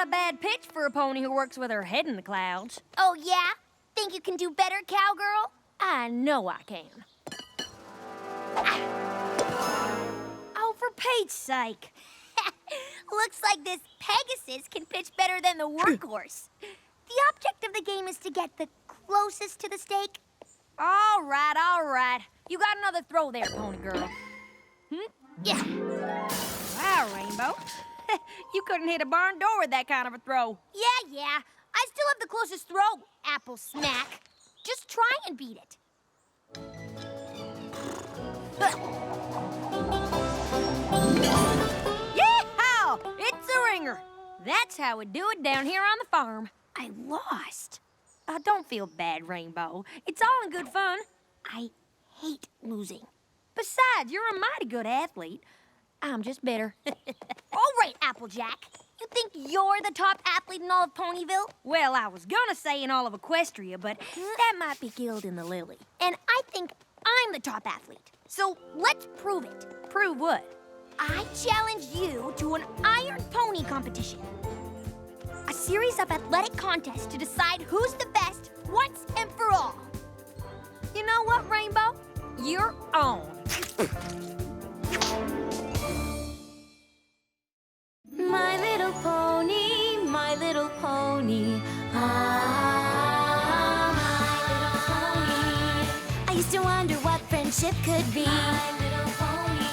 not a bad pitch for a pony who works with her head in the clouds. Oh, yeah? Think you can do better, cowgirl? I know I can. Oh, for Pete's sake. Looks like this Pegasus can pitch better than the workhorse. The object of the game is to get the closest to the stake. All right. You got another throw there, pony girl. Yeah. Wow, Rainbow. You couldn't hit a barn door with that kind of a throw. Yeah. I still have the closest throw, Apple Smack. Just try and beat it. Yeehaw! It's a ringer. That's how we do it down here on the farm. I lost. Don't feel bad, Rainbow. It's all in good fun. I hate losing. Besides, you're a mighty good athlete. I'm just bitter. All right, Applejack. You think you're the top athlete in all of Ponyville? Well, I was gonna say in all of Equestria, but that might be killed in the lily. And I think I'm the top athlete. So let's prove it. Prove what? I challenge you to an Iron Pony competition. A series of athletic contests to decide who's the best once and for all. You know what, Rainbow? You're on. My little pony, my little pony. Ah, my little pony. I used to wonder what friendship could be. My little pony.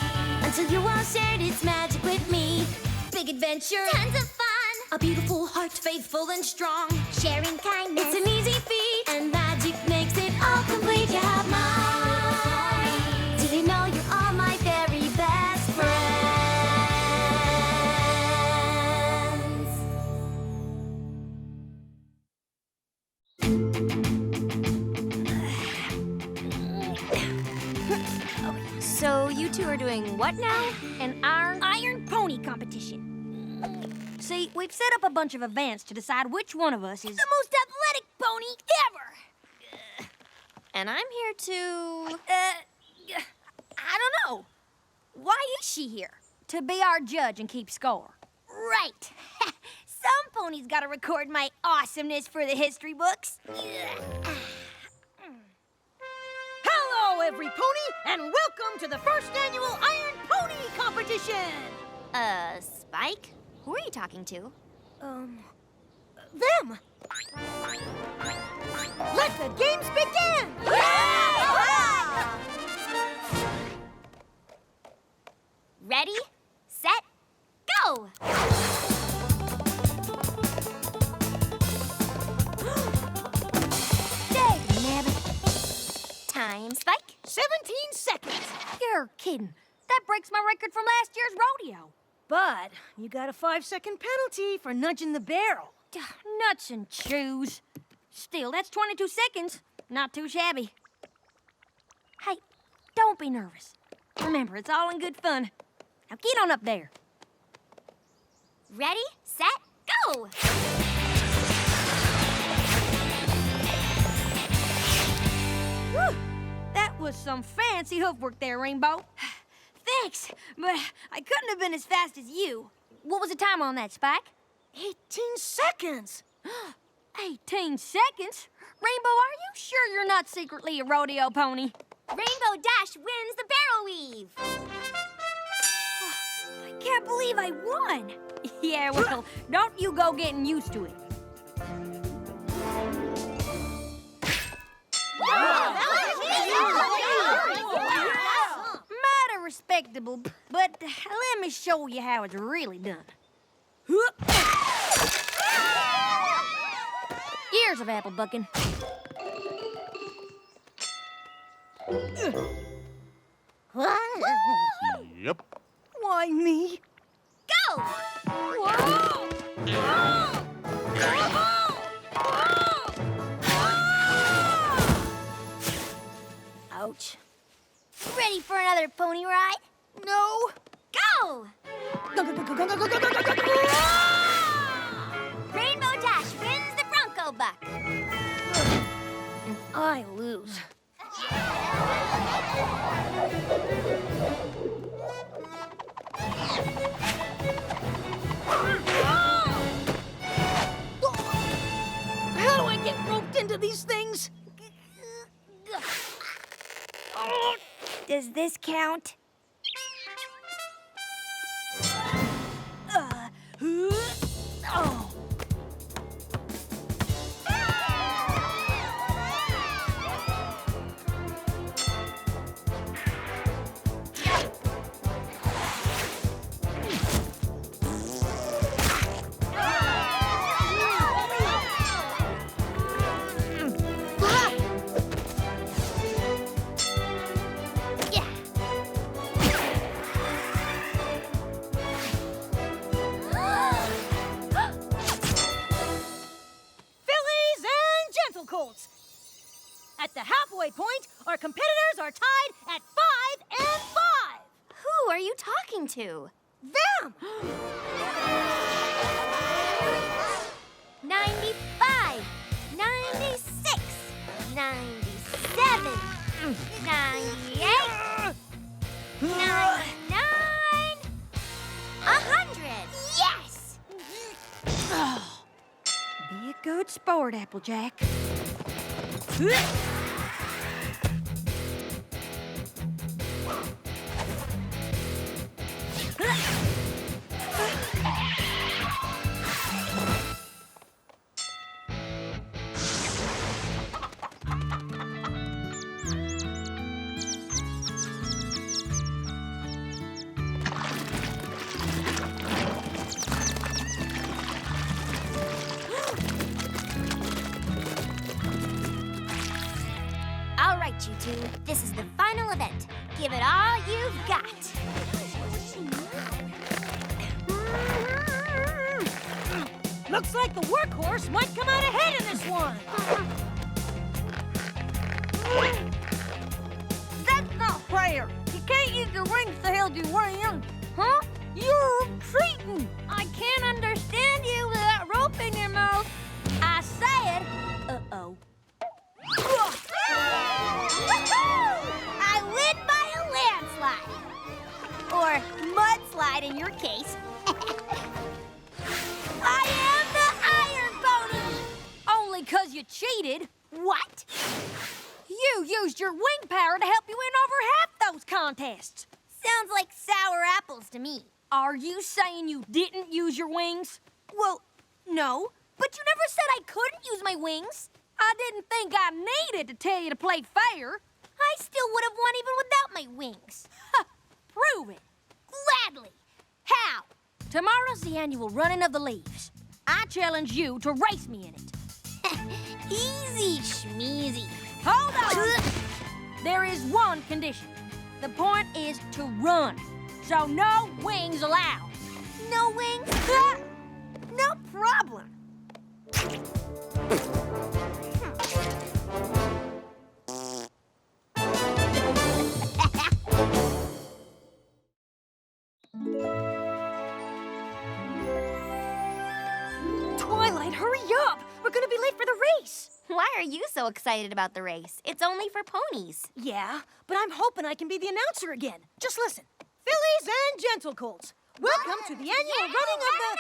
Until you all shared its magic with me. Big adventure, Tons of fun. a beautiful heart, faithful and strong. Sharing kindness. It's an easy feat, and magic makes it all complete. You have mine. Did you know you're all my very best friends? So you two are doing what now? An Iron Pony competition. See, we've set up a bunch of events to decide which one of us is... The most athletic pony ever. And I'm here to... I don't know. Why is she here? to be our judge and keep score. Right. Some ponies gotta record my awesomeness for the history books. Hello, every pony, and welcome to the first annual Iron Pony Competition! Spike? Who are you talking to? Them! Let the games begin! Ready, set, go! Time, Spike? 17 seconds. You're kidding. That breaks my record from last year's rodeo. But you got a 5-second penalty for nudging the barrel. Nuts and chews. Still, that's 22 seconds. Not too shabby. Hey, don't be nervous. Remember, it's all in good fun. Now get on up there. Ready, set, go! Whew, that was some fancy hoofwork there, Rainbow. Thanks, but I couldn't have been as fast as you. What was the time on that, Spike? 18 seconds. 18 seconds? Rainbow, are you sure you're not secretly a rodeo pony? Rainbow Dash wins the barrel weave! I can't believe I won. Yeah, well, don't you go getting used to it. Mighty respectable, but let me show you how it's really done. Years of apple bucking. Yep. Why me? Go! Ouch. Ready for another pony ride? No. Go! Rainbow Dash wins the Bronco Buck. And I lose. these things? Does this count? Oh. Fillies and gentle colts. At the halfway point, our competitors are tied at 5 and 5. Who are you talking to? Them! 95, 96, 97, 98, 99, 100. Yes! Be a good sport, Applejack. All right, you two. This is the final event. Give it all you've got. Looks like the workhorse might come out ahead in this one. That's not fair. You can't use your wings to hold your wings. Huh? You're cheating. I can't understand you with that rope in your mouth. I said, uh-oh. I win by a landslide. Or mudslide in your case. I am the Iron Pony! Only 'cause you cheated. What? You used your wing power to help you win over half those contests. Sounds like sour apples to me. Are you saying you didn't use your wings? Well, no. But you never said I couldn't use my wings. I didn't think I needed to tell you to play fair. I still would have won even without my wings. Prove it. Gladly. How? Tomorrow's the annual running of the leaves. I challenge you to race me in it. Easy schmeezy. Hold on. There is one condition. The point is to run. So no wings allowed. No wings? No problem. Twilight, hurry up! We're gonna be late for the race. Why are you so excited about the race? It's only for ponies. Yeah, but I'm hoping I can be the announcer again. Just listen. Fillies and gentle colts, welcome to the annual running of the...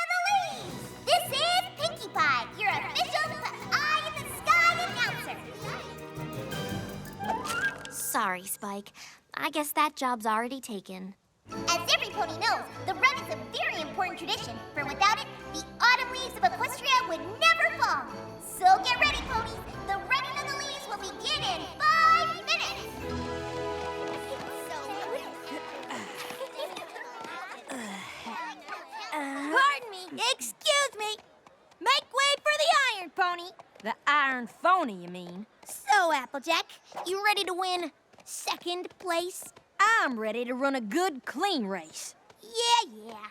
Leaves. This is Pinkie Pie, your official Eye in the Sky announcer. Sorry, Spike. I guess that job's already taken. As every pony knows, the run is a very important tradition, for without it, the autumn leaves of Equestria would never fall. So get ready, ponies. The running of the leaves will begin in 5 minutes. Pardon me. Excuse me. Make way for the Iron Pony. The Iron Phony, you mean? So, Applejack, you ready to win second place? I'm ready to run a good, clean race. Yeah.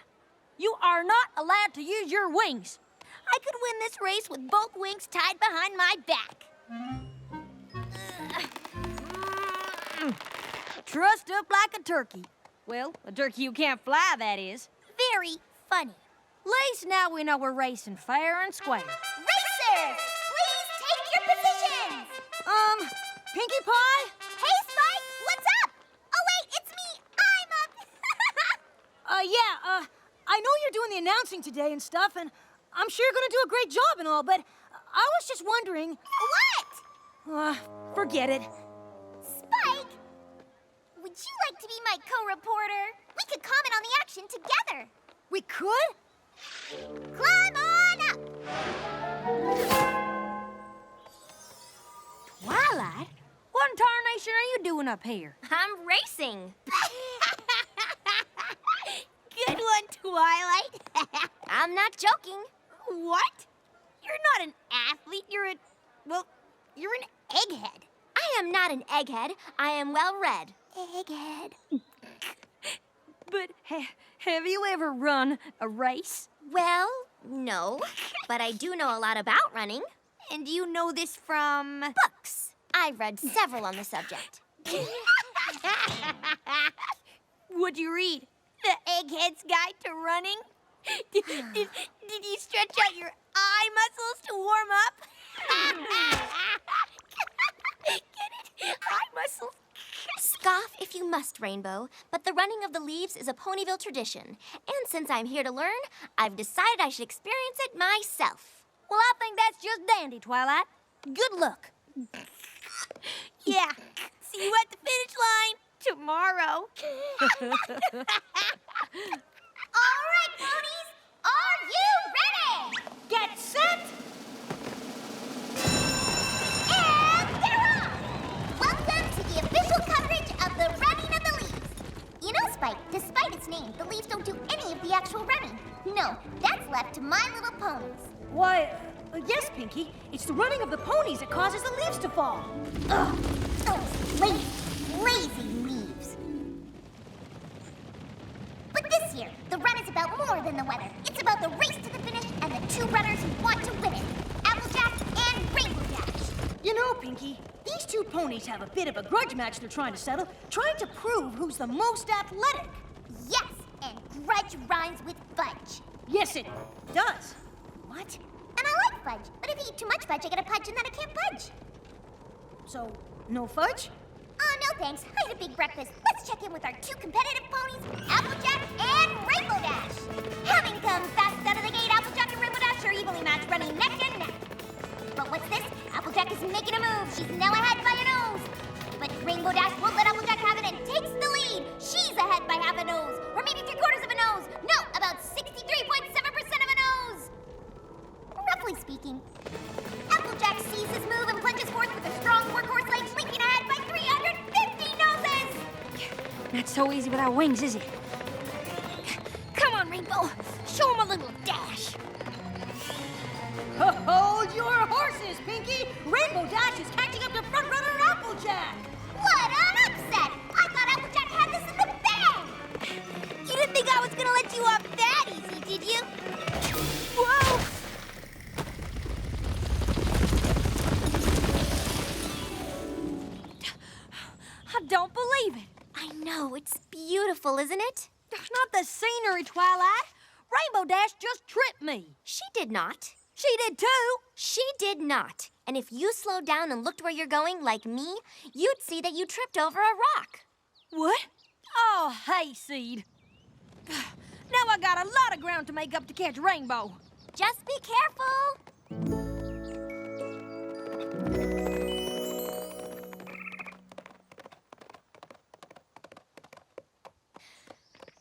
You are not allowed to use your wings. I could win this race with both wings tied behind my back. Trussed up like a turkey. Well, a turkey you can't fly, that is. Very funny. At least now we know we're racing fair and square. Racers, please take your positions. Pinkie Pie? Hey, Spike, what's up? Oh, wait, it's me. I'm up. I know you're doing the announcing today and stuff, and I'm sure you're gonna do a great job and all, but I was just wondering... What? Forget it. Spike! Would you like to be my co-reporter? We could comment on the action together. We could? Climb on up! Twilight? What in tarnation are you doing up here? I'm racing. Good one, Twilight. I'm not joking. What? You're not an athlete. You're an egghead. I am not an egghead. I am well-read. Egghead. But have you ever run a race? Well, no, but I do know a lot about running. And you know this from... Books. I've read several on the subject. What'd you read? The Egghead's Guide to Running? Did you stretch out your eye muscles to warm up? Get it? Eye muscles. Scoff if you must, Rainbow, but the running of the leaves is a Ponyville tradition. And since I'm here to learn, I've decided I should experience it myself. Well, I think that's just dandy, Twilight. Good luck. Yeah. See you at the finish line tomorrow. All right, ponies. Are you ready? Get set! And they're off! Welcome to the official coverage of the running of the leaves. You know, Spike, despite its name, the leaves don't do any of the actual running. No, that's left to My Little Ponies. Why, yes, Pinky. It's the running of the ponies that causes the leaves to fall. Ugh, those lazy leaves. But this year, the run is about more than the weather. It's about the race to the finish and the two runners who want to win it, Applejack and Rainbow Dash. You know, Pinky, these two ponies have a bit of a grudge match they're trying to settle, trying to prove who's the most athletic. Yes, and grudge rhymes with fudge. Yes, it does. What? And I like fudge, but if you eat too much fudge, I get a pudge and then I can't fudge. So, no fudge? Oh, no thanks. I had a big breakfast. Let's check in with our two competitive ponies, Applejack and Rainbow Dash. Having come fast out of the gate, Applejack and Rainbow Dash are evenly matched, running neck and neck. But what's this? Applejack is making a move. She's now ahead by a nose. But Rainbow Dash won't let Applejack have it and takes the lead. She's ahead by half a nose, or maybe 3/4 of a nose. No, about 63.7% of a nose. Roughly speaking. Applejack sees his move and plunges forth with a strong workhorse leg, leaping ahead by 350 noses! Not so easy without wings, is it? Come on, Rainbow. Show him a little dash. Hold your horses, Pinky! Rainbow Dash is catching up to front-runner Applejack! What an upset! I thought Applejack had this in the bag! You didn't think I was gonna let you off that easy, did you? Whoa! I don't believe it. I know, it's beautiful, isn't it? That's not the scenery, Twilight. Rainbow Dash just tripped me. She did not. She did too. She did not. And if you slowed down and looked where you're going, like me, you'd see that you tripped over a rock. What? Oh, hayseed. Now I got a lot of ground to make up to catch Rainbow. Just be careful.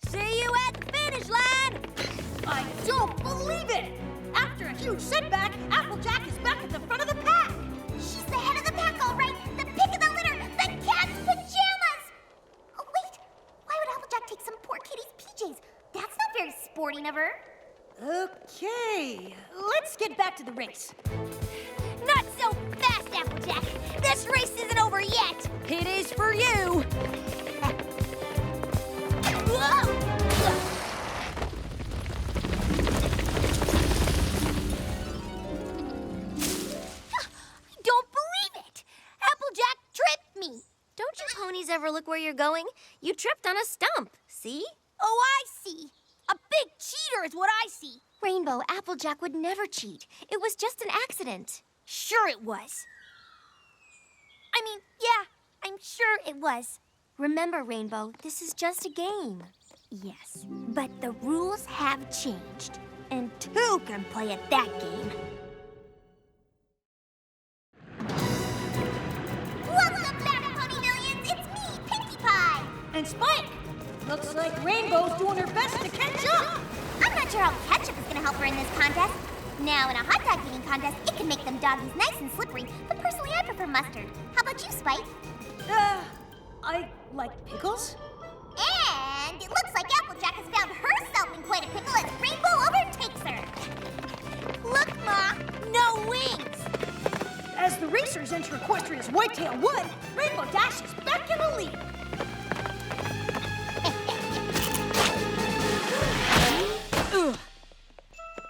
See you at the finish line. I don't believe it! After a huge setback, Applejack is back at the front of the pack! She's the head of the pack, all right. The pick of the litter. The cat's pajamas. Oh, wait. Why would Applejack take some poor kitty's PJs? That's not very sporting of her. Okay, let's get back to the race. Not so fast, Applejack. This race isn't over yet. It is for you. Whoa! I don't believe it. Applejack tripped me. Don't you ponies ever look where you're going? You tripped on a stump, see? Oh, I see. A big cheater is what I see. Rainbow, Applejack would never cheat. It was just an accident. Sure it was. I mean, yeah, I'm sure it was. Remember, Rainbow, this is just a game. Yes, but the rules have changed. And two can play at that game. And Spike! Looks like Rainbow's doing her best to catch up! I'm not sure how ketchup is gonna help her in this contest. Now, in a hot dog eating contest, it can make them doggies nice and slippery, but personally I prefer mustard. How about you, Spike? I like pickles? And it looks like Applejack has found herself in quite a pickle as Rainbow overtakes her. Look, Ma, no wings. As the racers enter Equestria's Whitetail Wood, Rainbow dashes back in the lead.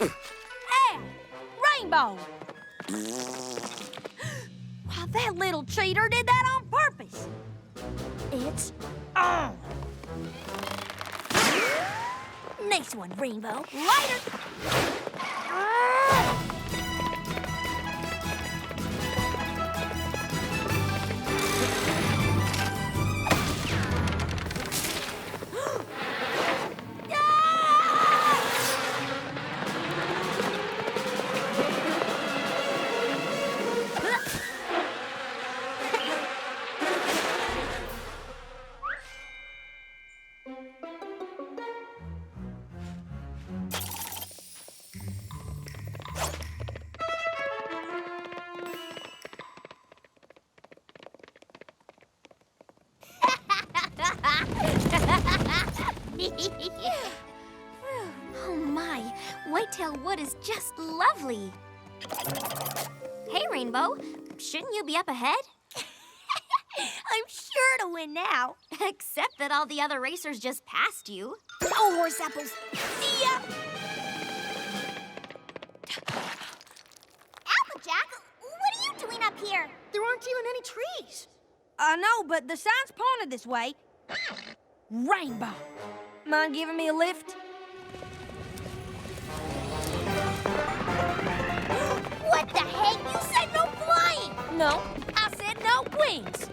Hey, Rainbow! Wow, that little cheater did that on purpose. It's on. Next one, Rainbow. Later. Oh my, Whitetail Wood is just lovely. Hey, Rainbow, shouldn't you be up ahead? I'm sure to win now. Except that all the other racers just passed you. Oh, horse apples. See ya. Applejack, what are you doing up here? There aren't even any trees. I know, but the sign's pointed this way. Rainbow. Mind giving me a lift? What the heck? You said no flying! No, I said no wings.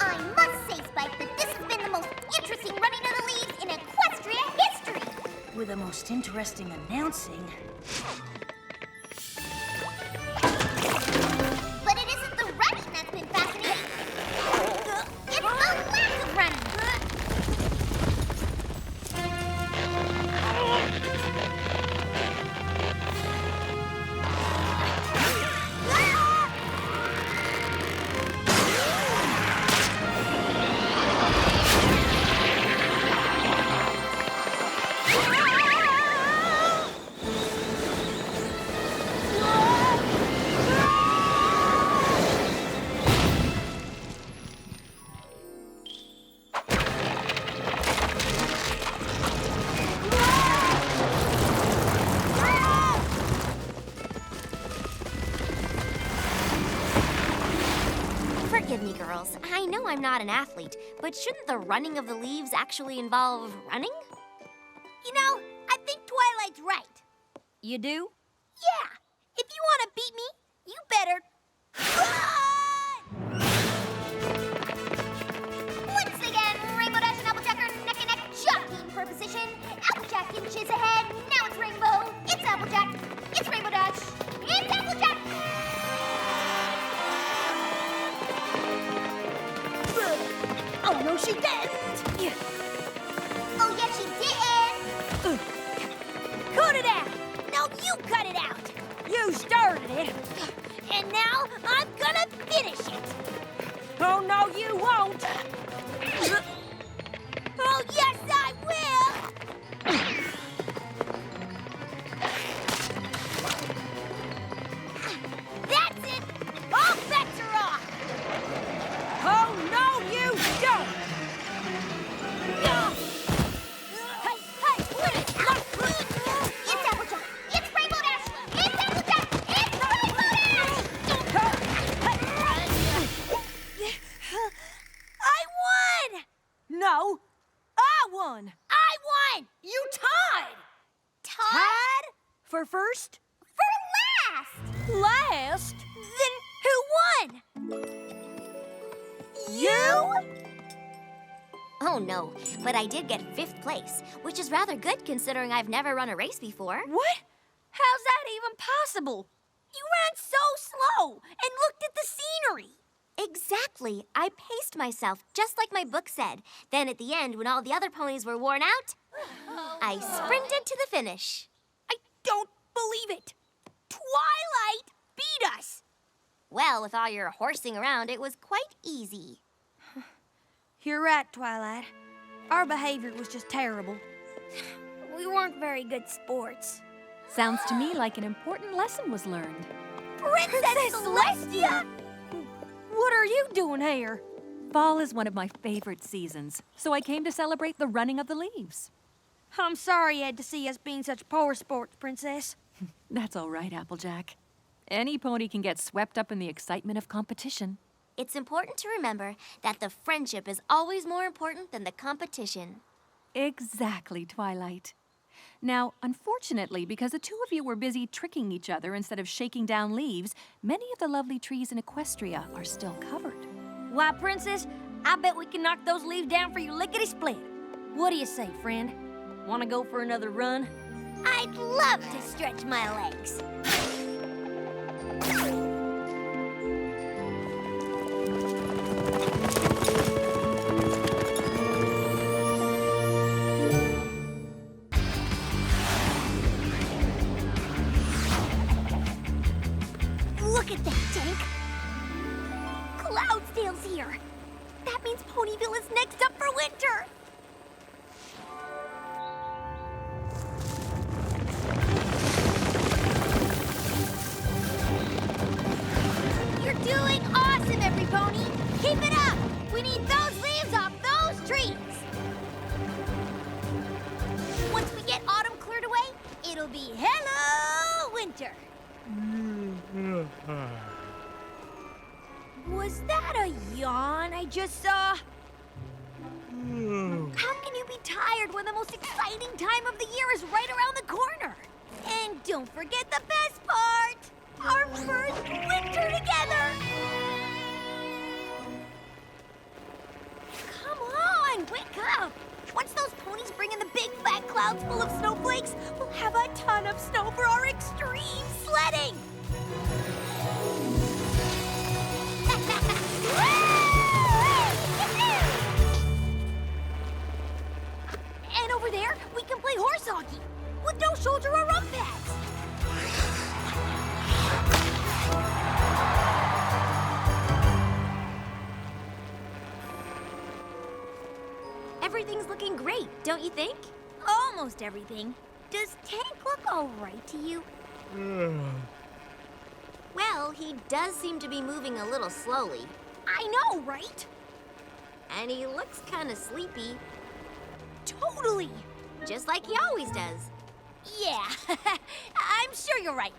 I must say, Spike, that this has been the most interesting running of the leaves in Equestria history! With the most interesting announcing. But it isn't the running that's been fascinating. It's the lack of running. Forgive me, girls. I know I'm not an athlete, but shouldn't the running of the leaves actually involve running? You know, I think Twilight's right. You do? Yeah, if you want to beat me, you better run! Once again, Rainbow Dash and Applejack are neck and neck, jockeying for position. Applejack inches ahead. Now it's Rainbow. It's Applejack. It's Rainbow Dash. It's Applejack. Oh, no, she didn't! Oh, yes, she didn't. Cut it out. No, you cut it out. You started it. And now I'm gonna finish it. Oh, no, you won't. Oh, yes, I will. That's it. All bets are off. Oh, no, you don't. Hey, wait. It's Applejack. It's Rainbow Dash. It's Applejack. It's Rainbow Dash. I won! No, I won. I won. You tied! Tied for first? For last. Last? Then who won? You? Oh no, but I did get 5th place, which is rather good considering I've never run a race before. What? How's that even possible? You ran so slow and looked at the scenery. Exactly. I paced myself, just like my book said. Then at the end, when all the other ponies were worn out, I sprinted to the finish. I don't believe it. Twilight beat us. Well, with all your horsing around, it was quite easy. You're right, Twilight. Our behavior was just terrible. We weren't very good sports. Sounds to me like an important lesson was learned. Princess Celestia! What are you doing here? Fall is one of my favorite seasons, so I came to celebrate the running of the leaves. I'm sorry you had to see us being such poor sports, Princess. That's all right, Applejack. Any pony can get swept up in the excitement of competition. It's important to remember that the friendship is always more important than the competition. Exactly, Twilight. Now, unfortunately, because the two of you were busy tricking each other instead of shaking down leaves, many of the lovely trees in Equestria are still covered. Why, Princess, I bet we can knock those leaves down for you lickety-split. What do you say, friend? Want to go for another run? I'd love to stretch my legs. Look at that, Tank. Cloudsdale's here. That means Ponyville is next up for winter. You're doing awesome, every pony. Keep it up. We need those leaves off those trees. Once we get autumn cleared away, it'll be hello winter. Was that a yawn I just saw? How can you be tired when the most exciting time of the year is right around the corner? And don't forget the best part, our first winter together! Come on, wake up! Once those ponies bring in the big fat clouds full of snowflakes, we'll have a ton of snow for our extreme sledding! And over there, we can play horse hockey with no shoulder or rump pads. Everything's looking great, don't you think? Almost everything. Does Tank look all right to you? Well, he does seem to be moving a little slowly. I know, right? And he looks kind of sleepy, Totally. just like he always does. Yeah, I'm sure you're right.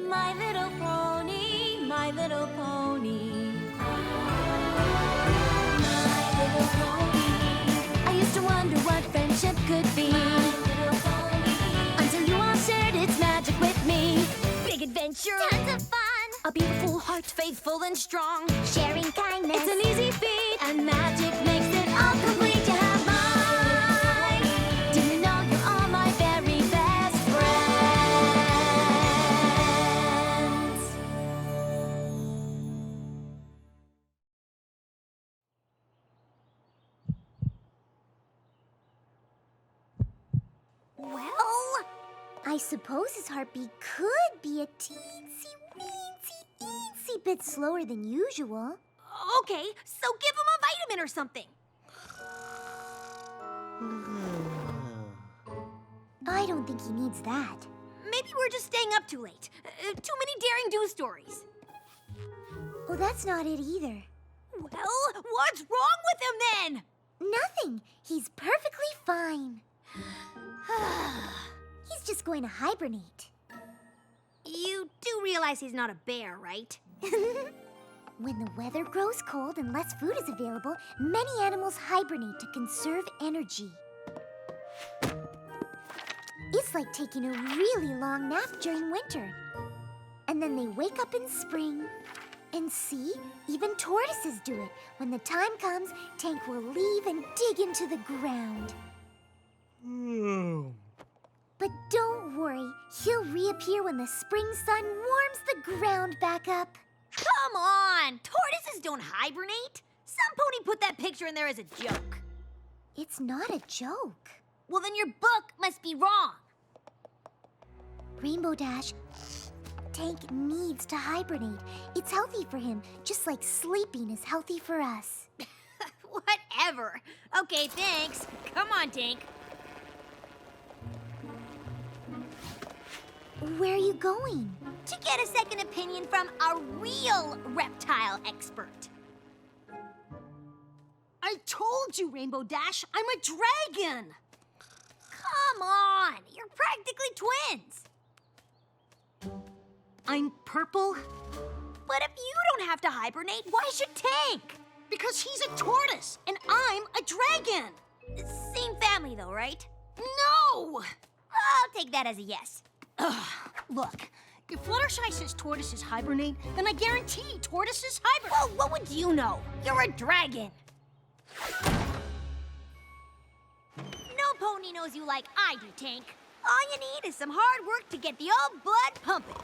My little pony, my little pony. My little pony. I used to wonder what friendship could be. Until you all shared its magic with me. Big adventure. Tons of fun! A beautiful heart, faithful and strong. Sharing kindness. It's an easy feat, and magic makes it all complete. You have mine. Do you know you're all my very best friends? Well, I suppose his heartbeat could be a teensy bit slower than usual. Okay, so give him a vitamin or something. I don't think he needs that. Maybe we're just staying up too late. Too many daring do stories. Oh, that's not it either. Well, what's wrong with him then? Nothing. He's perfectly fine. He's just going to hibernate. You do realize he's not a bear, right? When the weather grows cold and less food is available, many animals hibernate to conserve energy. It's like taking a really long nap during winter. And then they wake up in spring. And see, even tortoises do it. When the time comes, Tank will leave and dig into the ground. But don't worry, he'll reappear when the spring sun warms the ground back up. Come on! Tortoises don't hibernate. Some pony put that picture in there as a joke. It's not a joke. Well, then your book must be wrong. Rainbow Dash, Tank needs to hibernate. It's healthy for him, just like sleeping is healthy for us. Whatever. Okay, thanks. Come on, Tank. Where are you going? To get a second opinion from a real reptile expert. I told you, Rainbow Dash, I'm a dragon. Come on, you're practically twins. I'm purple But if you don't have to hibernate, why should Tank? because he's a tortoise and I'm a dragon. Same family though, right? No! I'll take that as a yes. Look, if Fluttershy says tortoises hibernate, then I guarantee tortoises hibernate. Well, what would you know? You're a dragon. No pony knows you like I do, Tank. All you need is some hard work to get the old blood pumping.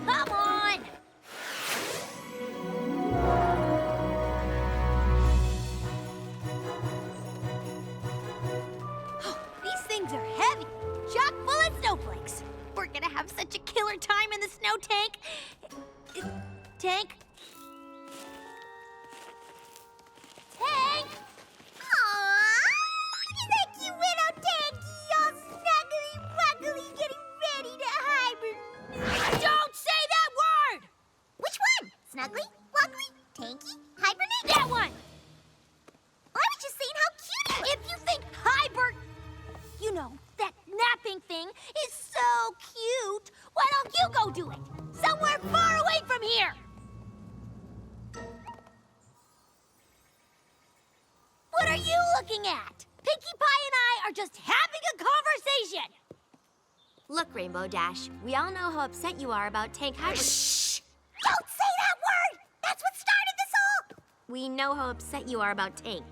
Come on! These things are heavy, chock full of snowflakes. We're gonna have such a killer time in the snow, Tank. Tank? Tank? Aww! Is that cute little Tanky all snuggly-wuggly getting ready to hibernate? Don't say that word! Which one? Snuggly? Wuggly? Tanky? Hibernate? That one! I was just saying how cute he was. If you think you know, that napping thing is so cute, why don't you go do it? Somewhere far away from here! What are you looking at? Pinkie Pie and I are just having a conversation! Look, Rainbow Dash, we all know how upset you are about Tank hibernate. Shh! Don't say that word! That's what started this all! We know how upset you are about Tank,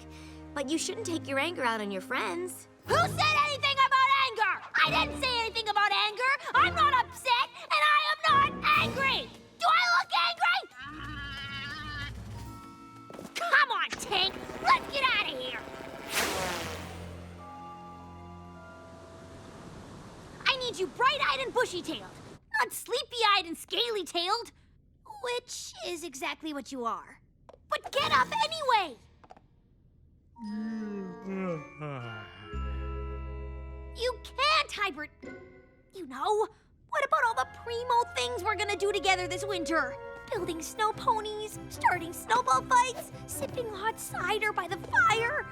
but you shouldn't take your anger out on your friends. Who said anything about anger? I didn't say anything about anger. I'm not upset, and I am not angry. Do I look angry? Come on, Tank. Let's get out of here. I need you bright-eyed and bushy-tailed, not sleepy-eyed and scaly-tailed, which is exactly what you are. But get up anyway. You can't hibernate. You know, what about all the primo things we're gonna do together this winter? Building snow ponies, starting snowball fights, sipping hot cider by the fire.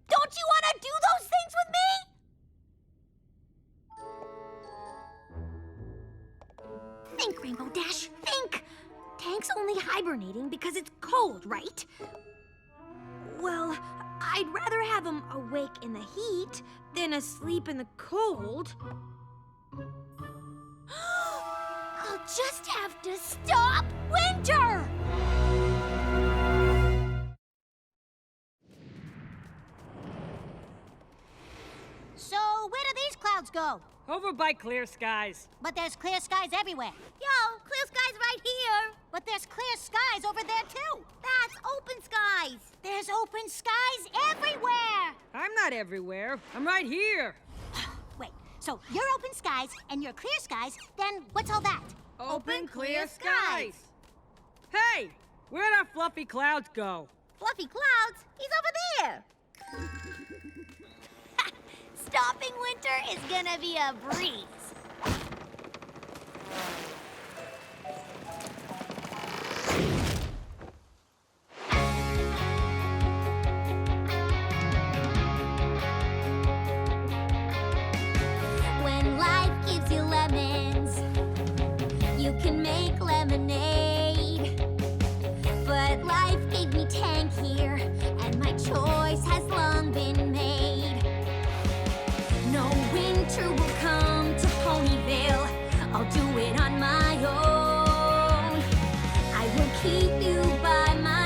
Don't you want to do those things with me? Think, Rainbow Dash, think. Tank's only hibernating because it's cold, right? Well, I'd rather have him awake in the heat than asleep in the cold. I'll just have to stop winter! So, where do these clouds go? Over by clear skies. But there's clear skies everywhere. Yo, clear skies right here. But there's clear skies over there, too. That's open skies. There's open skies everywhere. I'm not everywhere. I'm right here. Wait, so you're open skies and you're clear skies, then what's all that? Open, clear skies. Hey, where'd our fluffy clouds go? Fluffy clouds? He's over there. Stopping winter is gonna be a breeze. When life gives you lemons, you can make lemonade. But life gave me Tank here, and my choice has long been made. No winter will come to Ponyville. I'll do it on my own. I will keep you by my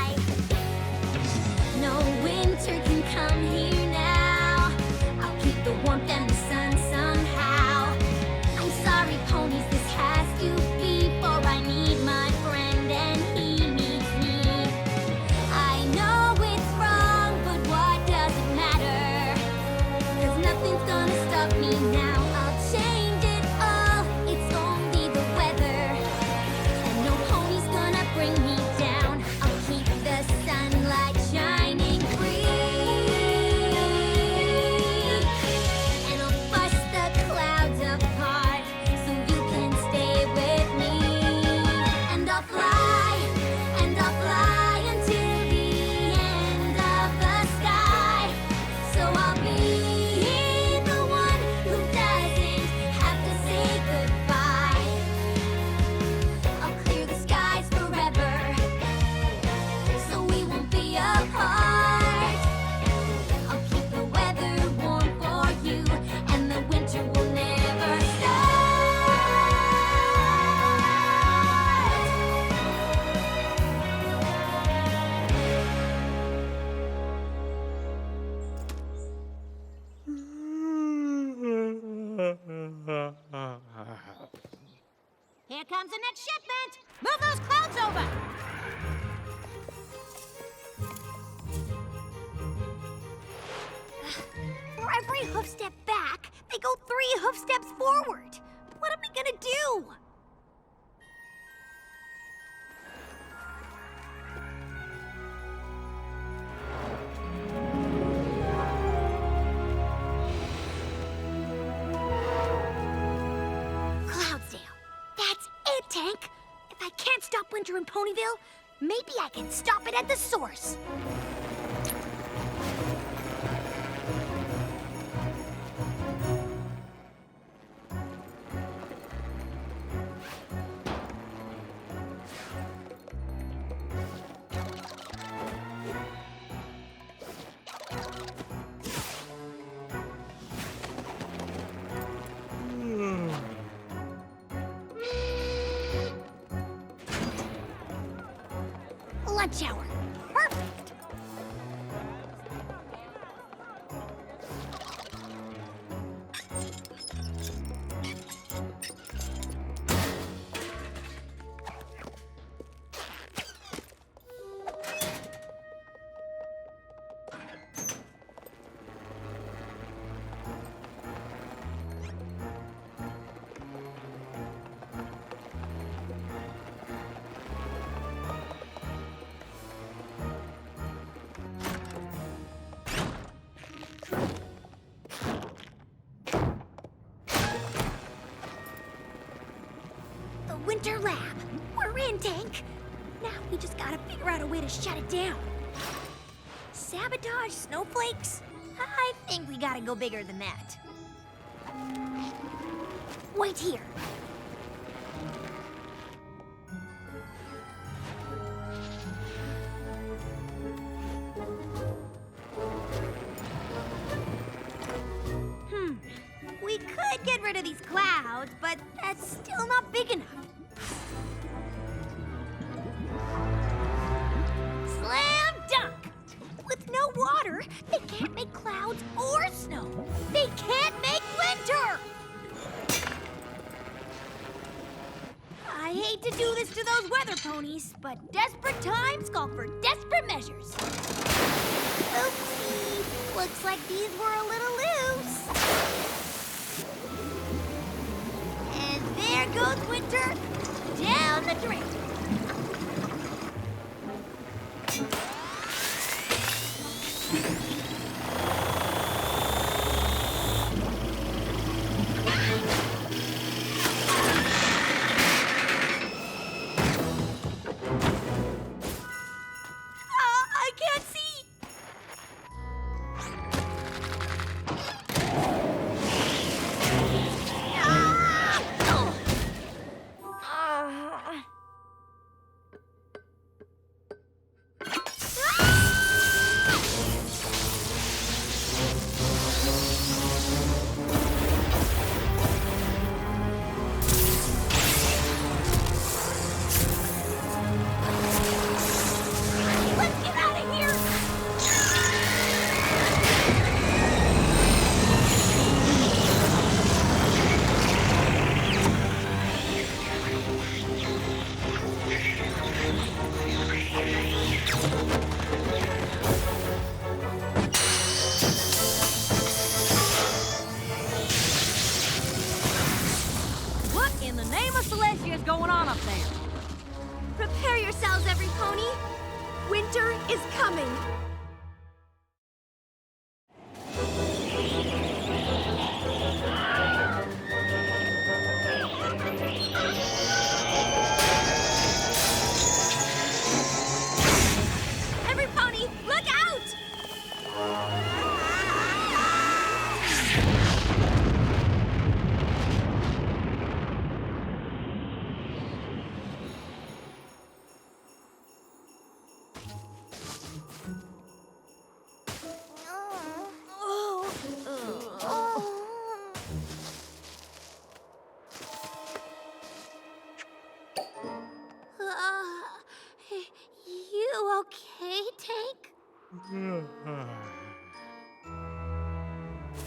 sky. No winter can come here now. I'll keep the warmth and the sun somehow. I'm sorry, ponies, this has to be, for I need my friend and he needs me. I know it's wrong, but what does it matter? 'Cause nothing's gonna stop me now. I'll change it all, it's only the weather. And no pony's gonna bring me down. I'll keep the sunlight shining free. And I'll bust the clouds apart so you can stay with me. And I'll fly until the end of the sky. So I'll be the one who doesn't have to say goodbye. I'll clear the skies forever so we won't be apart. I'll keep the weather warm for you, and the winter will never start. Here comes the next shipment. Move those clouds over. For every hoof step back, they go 3 hoof steps forward. What am I gonna do? Cloudsdale. That's it, Tank. If I can't stop winter in Ponyville, maybe I can stop it at the source. Lunch hour. Perfect. The Winter Lab. We're in, Tank. Now we just gotta figure out a way to shut it down. Sabotage snowflakes? I think we gotta go bigger than that. Wait here. We could get rid of these clouds, but that's still not big enough. Slam dunk! With no water, they can't make clouds or snow. They can't make winter! I hate to do this to those weather ponies, but desperate times call for desperate measures. Oopsie! Looks like these were a little loose. And there goes winter down the drain. I can't see. is coming! Every pony, look out! You okay, Tank?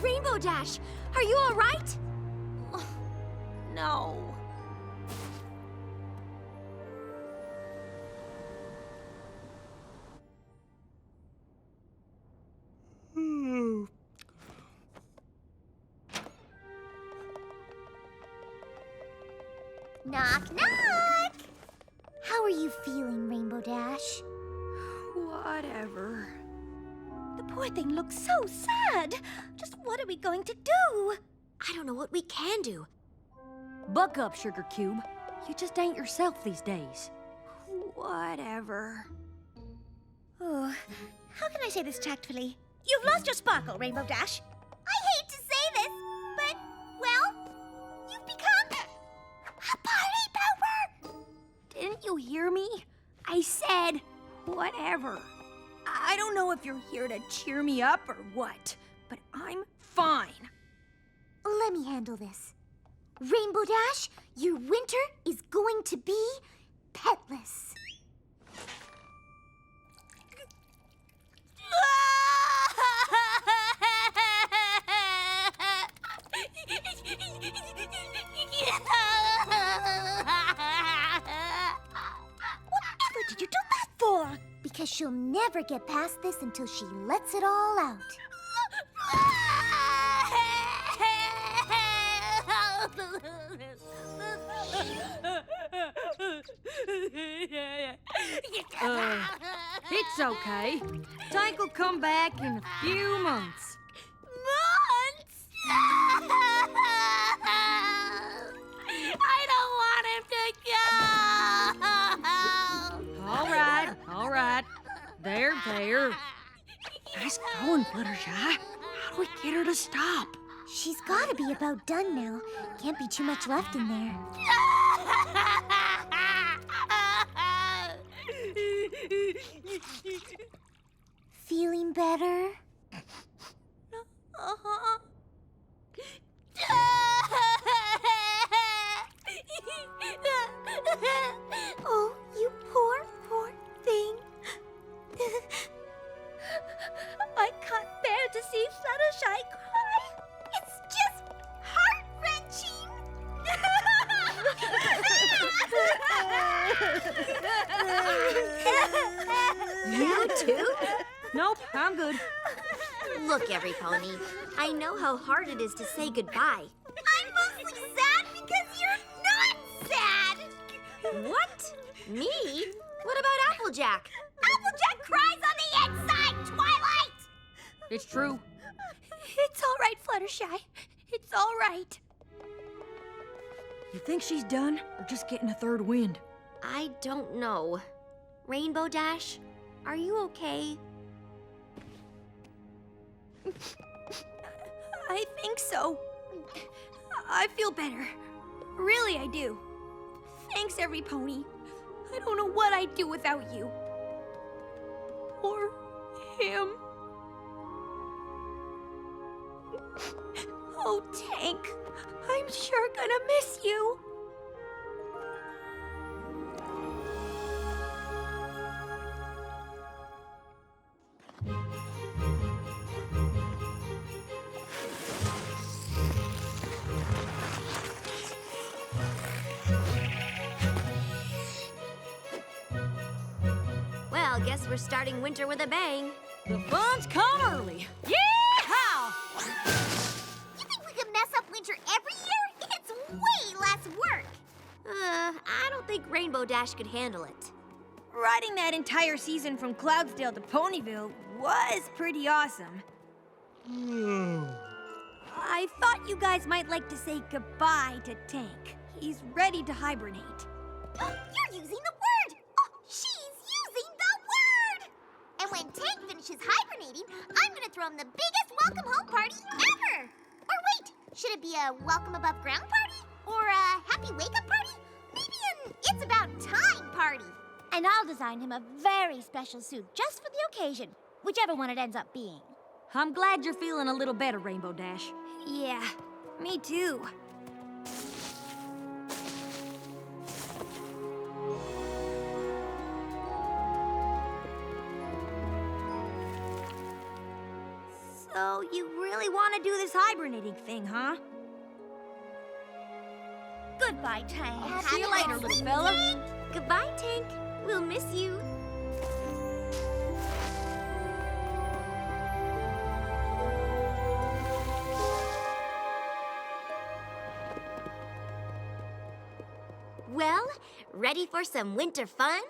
Rainbow Dash, are you all right? No. Knock, knock! How are you feeling, Rainbow Dash? Whatever. The poor thing looks so sad. Just what are we going to do? I don't know what we can do. Buck up, Sugar Cube. You just ain't yourself these days. Whatever. Oh, how can I say this tactfully? You've lost your sparkle, Rainbow Dash. I hate to say this, but, well, you've become a party pooper! Didn't you hear me? I said whatever. I don't know if you're here to cheer me up or what, but I'm fine. Let me handle this. Rainbow Dash, your winter is going to be petless. Whatever did you do that for? Because she'll never get past this until she lets it all out. It's okay. Tank will come back in a few months. Months! I don't want him to go! All right. There. Nice going, Fluttershy. How do we get her to stop? She's gotta be about done now. Can't be too much left in there. Feeling better? Oh, you poor thing. I can't bear to see Fluttershy cry. It's just heart-wrenching. You too? Nope, I'm good. Look, every pony, I know how hard it is to say goodbye. I'm mostly sad because you're not sad. What? Me? What about Applejack? Applejack cries on the inside, Twilight. It's true. It's all right, Fluttershy. It's all right. You think she's done, or just getting a third wind? I don't know. Rainbow Dash, are you okay? I think so. I feel better. Really, I do. Thanks, every pony. I don't know what I'd do without you. Or him. Oh, Tank, I'm sure gonna miss you. Well, guess we're starting winter with a bang. The fun's come early. Yeehaw! You think we could mess up winter every year? It's way less work. I don't think Rainbow Dash could handle it. riding that entire season from Cloudsdale to Ponyville was pretty awesome. I thought you guys might like to say goodbye to Tank. He's ready to hibernate. You're using the word! Oh, she's using the word! And when Tank finishes hibernating, I'm gonna throw him the biggest welcome home party ever! Or wait, should it be a welcome above ground party? Or a happy wake-up party? Maybe an it's about time party. And I'll design him a very special suit just for the occasion, whichever one it ends up being. I'm glad you're feeling a little better, Rainbow Dash. Yeah, me too. So you really want to do this hibernating thing, huh? Goodbye, Tank. See you later, little fella. Goodbye, Tank. We'll miss you. Well, ready for some winter fun?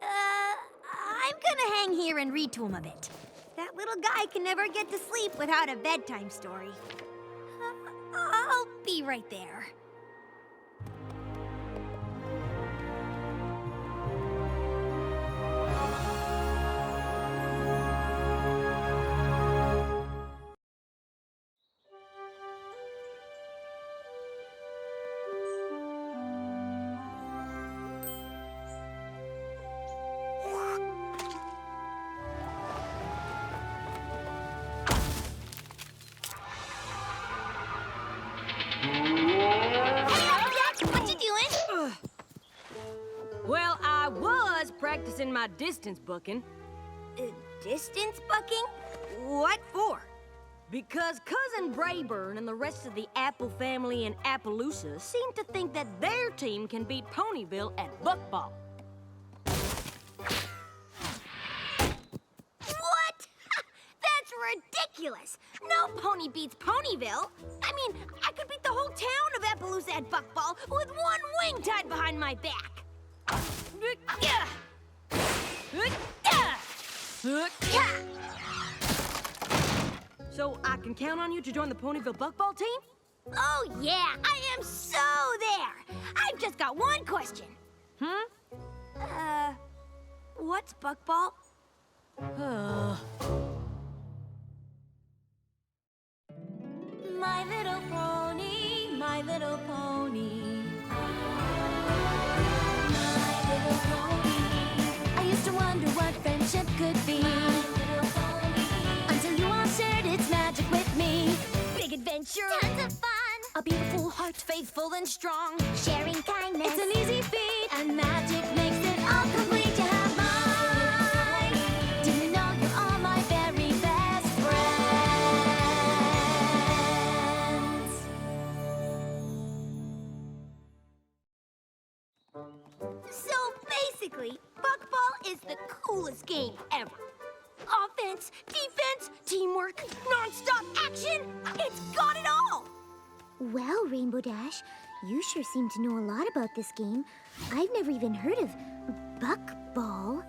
I'm gonna hang here and read to him a bit. That little guy can never get to sleep without a bedtime story. I'll be right there. Well, I was practicing my distance bucking. Distance bucking? What for? Because Cousin Brayburn and the rest of the Apple family in Appaloosa seem to think that their team can beat Ponyville at buckball. What? That's ridiculous. No pony beats Ponyville. I mean, I could beat the whole town of Appaloosa at buckball with one wing tied behind my back. So I can count on you to join the Ponyville buckball team? Oh, yeah, I am so there. I've just got one question. What's buckball? My little pony, my little pony. My little pony. I used to wonder what friendship could be. Until you all shared its magic with me. Big adventure. Tons of fun. A beautiful heart, faithful and strong. Sharing kindness. It's an easy feat, and magic makes it all complete. You have mine. Do you know you're all my very best friends? So basically, buckball is the coolest game ever. Offense, defense, teamwork, non-stop action. It's got it all. Well, Rainbow Dash, you sure seem to know a lot about this game. I've never even heard of buckball.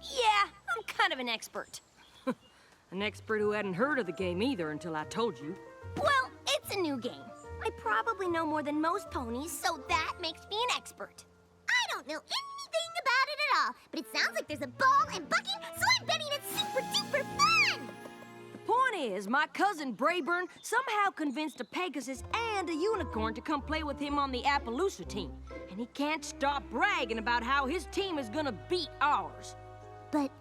Yeah, I'm kind of an expert. An expert who hadn't heard of the game either until I told you. Well, it's a new game. I probably know more than most ponies, so that makes me an expert. I don't know anything about it at all, but it sounds like there's a ball and bucking, so I'm betting it's super duper fun! The point is, my cousin Brayburn somehow convinced a Pegasus and a unicorn to come play with him on the Appaloosa team. And he can't stop bragging about how his team is gonna beat ours. But,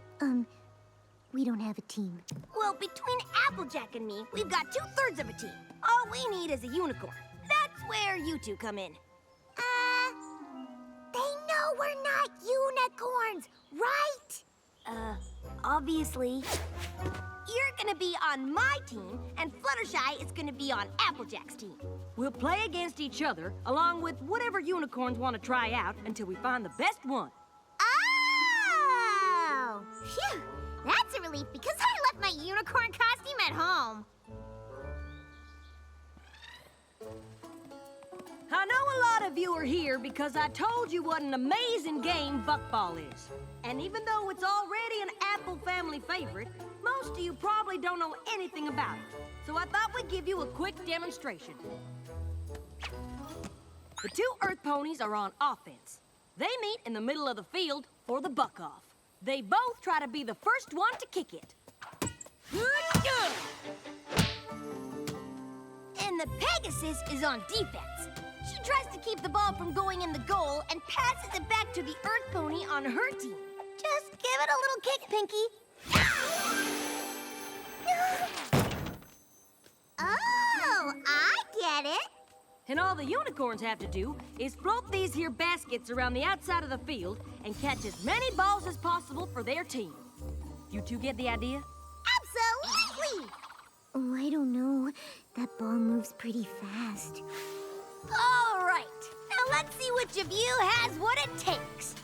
we don't have a team. Well, between Applejack and me, we've got 2/3 of a team. All we need is a unicorn. That's where you two come in. They know we're not unicorns, right? Obviously. You're gonna be on my team, and Fluttershy is gonna be on Applejack's team. We'll play against each other, along with whatever unicorns want to try out, until we find the best one. Oh! Phew! That's a relief because I left my unicorn costume at home. I know a lot of you are here because I told you what an amazing game buckball is. And even though it's already an Apple family favorite, most of you probably don't know anything about it. So I thought we'd give you a quick demonstration. The two Earth ponies are on offense. They meet in the middle of the field for the buck-off. They both try to be the first one to kick it. And the Pegasus is on defense. She tries to keep the ball from going in the goal and passes it back to the Earth pony on her team. Just give it a little kick, Pinky. Oh, I get it. And all the unicorns have to do is float these here baskets around the outside of the field and catch as many balls as possible for their team. You two get the idea? Absolutely. Oh, I don't know. That ball moves pretty fast. All right. Now let's see which of you has what it takes.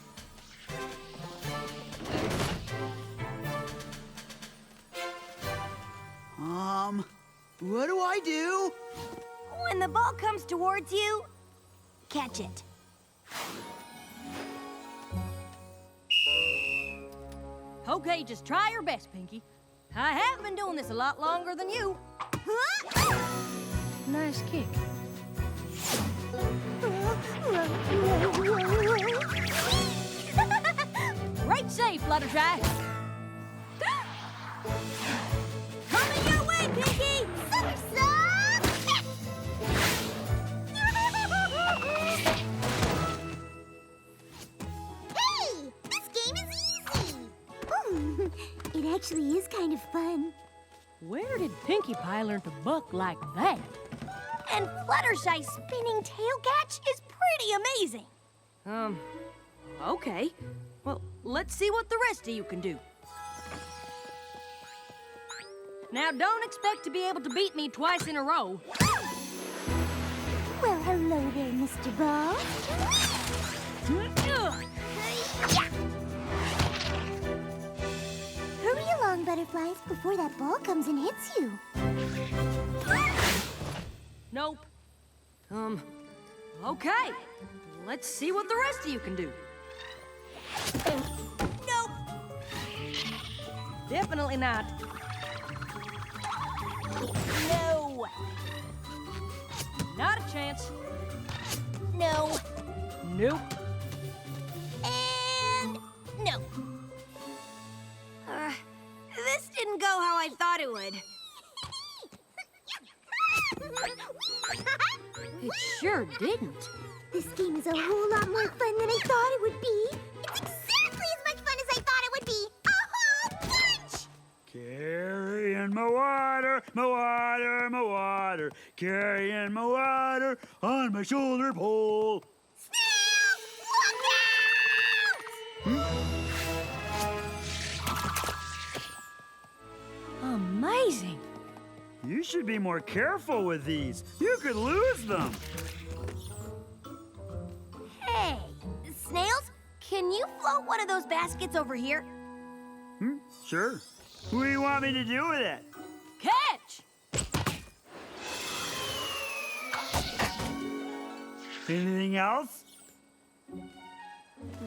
What do I do? When the ball comes towards you, catch it. Okay, just try your best, Pinky. I have been doing this a lot longer than you. Nice kick. Great save, Fluttershy. Coming your way, Pinky! Hey, this game is easy. It actually is kind of fun. Where did Pinkie Pie learn to buck like that? And Fluttershy's spinning tail catch is pretty amazing. Okay. Well, let's see what the rest of you can do. Now, don't expect to be able to beat me twice in a row. Well, hello there, Mr. Ball. Hurry along, butterflies, before that ball comes and hits you. Nope. Okay. Let's see what the rest of you can do. Nope. Definitely not. No. Not a chance. No. Nope. And no. This didn't go how I thought it would. It sure didn't. This game is a whole lot more fun than I thought it would be. It's exactly as much fun as I thought it would be. A whole bunch. Carrying my water, my water, my water. Carrying my water on my shoulder pole. Snails, look out! Amazing. You should be more careful with these. You could lose them. Hey, Snails, can you float one of those baskets over here? Sure. What do you want me to do with it? Catch! Anything else?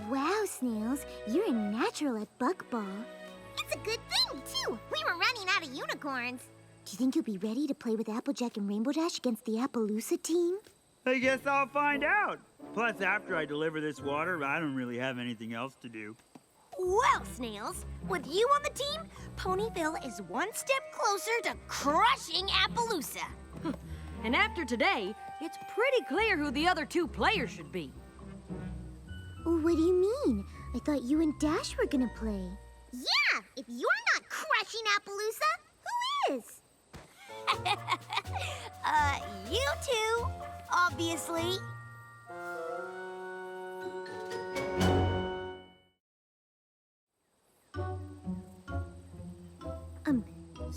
Wow, Snails, you're a natural at buckball. It's a good thing, too. We were running out of unicorns. Do you think you'll be ready to play with Applejack and Rainbow Dash against the Appaloosa team? I guess I'll find out. Plus, after I deliver this water, I don't really have anything else to do. Well, Snails, with you on the team, Ponyville is one step closer to crushing Appaloosa. And after today, it's pretty clear who the other two players should be. What do you mean? I thought you and Dash were gonna play. Yeah, if you're not crushing Appaloosa, who is? You two, obviously.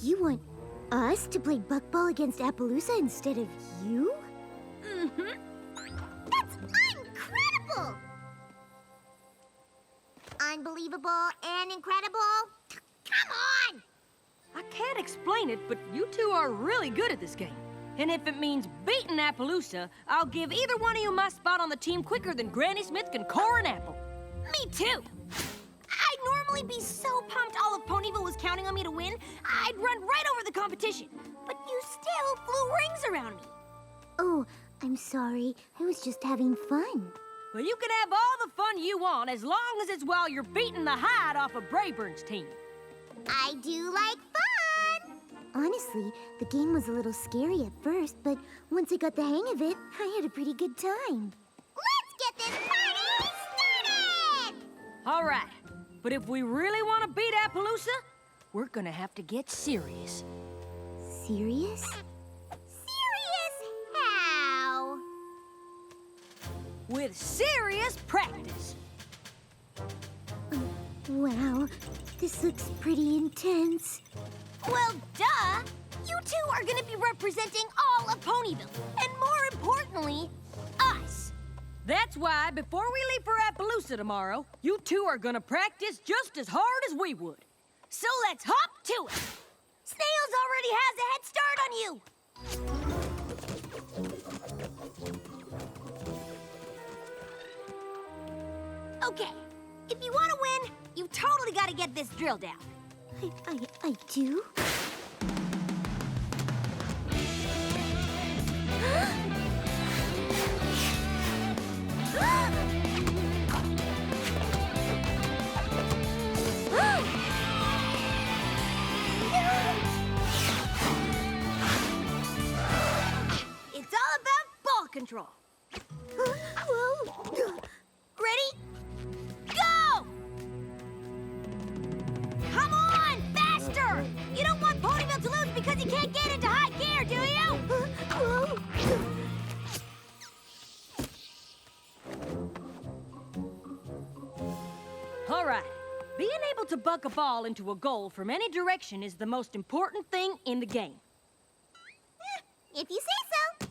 You want us to play buckball against Appaloosa instead of you? Mm-hmm. That's incredible! Unbelievable and incredible. Come on! I can't explain it, but you two are really good at this game. And if it means beating Appaloosa, I'll give either one of you my spot on the team quicker than Granny Smith can core an apple. Me too. I'd normally be so pumped all of Ponyville was counting on me to win, I'd run right over the competition. But you still flew rings around me. Oh, I'm sorry. I was just having fun. Well, you can have all the fun you want as long as it's while you're beating the hide off of Brayburn's team. I do like fun! Honestly, the game was a little scary at first, but once I got the hang of it, I had a pretty good time. Let's get this party started! All right, but if we really want to beat Appaloosa, we're gonna have to get serious. Serious? Serious how? With serious practice. Wow, this looks pretty intense. Well, duh! You two are gonna be representing all of Ponyville, and more importantly, us. That's why, before we leave for Appaloosa tomorrow, you two are gonna practice just as hard as we would. So let's hop to it! Snails already has a head start on you! Okay, if you want to win, you totally got to get this drill down. I do? It's all about ball control. Ready? Go! Come on, faster! You don't want Ponyville to lose because you can't get into high gear, do you? All right, being able to buck a ball into a goal from any direction is the most important thing in the game. If you say so.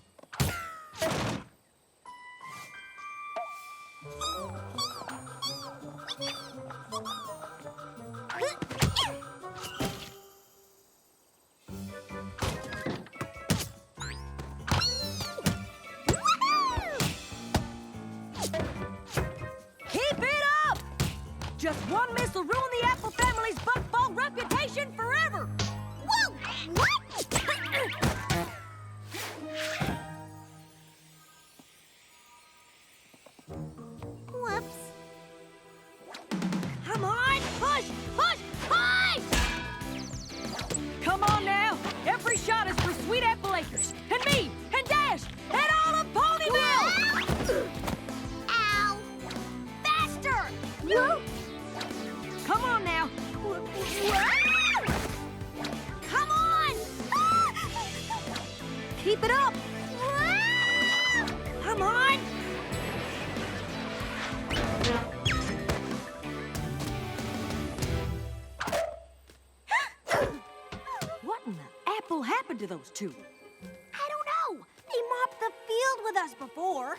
Keep it up! Just one miss will ruin the Apple family's buckball reputation forever! Whoa! What? Whoops. Come on, push, push, push! Come on now! Every shot is for Sweet Apple Acres, and me, and Dash, and all of Ponyville! Ow! Faster! Whoa! Come on now! Come on! Keep it up! Come on! What in the apple happened to those two? I don't know. They mopped the field with us before.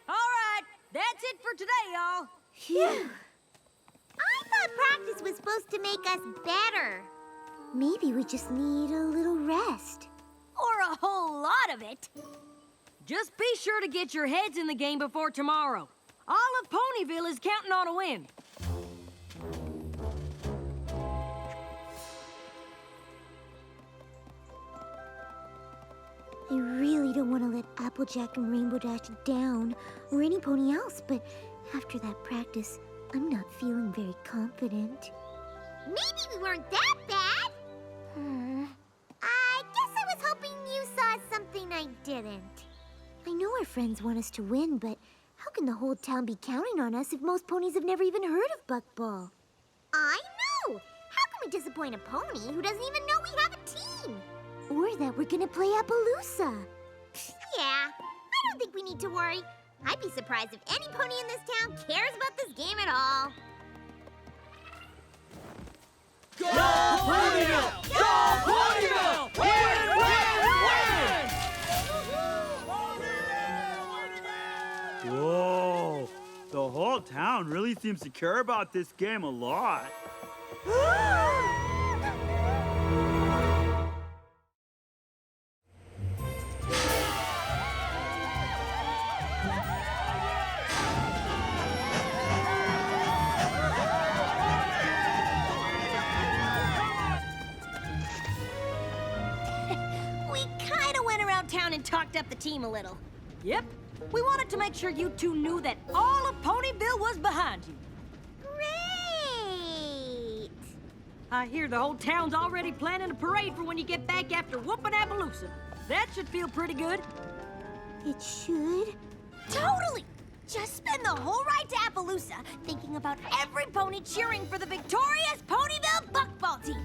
All right, that's it for today, y'all. Phew. I thought practice was supposed to make us better. Maybe we just need a little rest. Or a whole lot of it. Just be sure to get your heads in the game before tomorrow. All of Ponyville is counting on a win. I really don't want to let Applejack and Rainbow Dash down, or any pony else, but after that practice, I'm not feeling very confident. Maybe we weren't that bad. I guess I was hoping you saw something I didn't. I know our friends want us to win, but how can the whole town be counting on us if most ponies have never even heard of buckball? I know! How can we disappoint a pony who doesn't even know we have a team? Or that we're gonna play Appaloosa. Yeah, I don't think we need to worry. I'd be surprised if any pony in this town cares about this game at all. Go Ponyville! Go Ponyville! Win, win, win! Whoa! The whole town really seems to care about this game a lot. talked up the team a little. Yep. We wanted to make sure you two knew that all of Ponyville was behind you. Great! I hear the whole town's already planning a parade for when you get back after whooping Appaloosa. That should feel pretty good. It should. Totally! Just spend the whole ride to Appaloosa thinking about every pony cheering for the victorious Ponyville buckball team.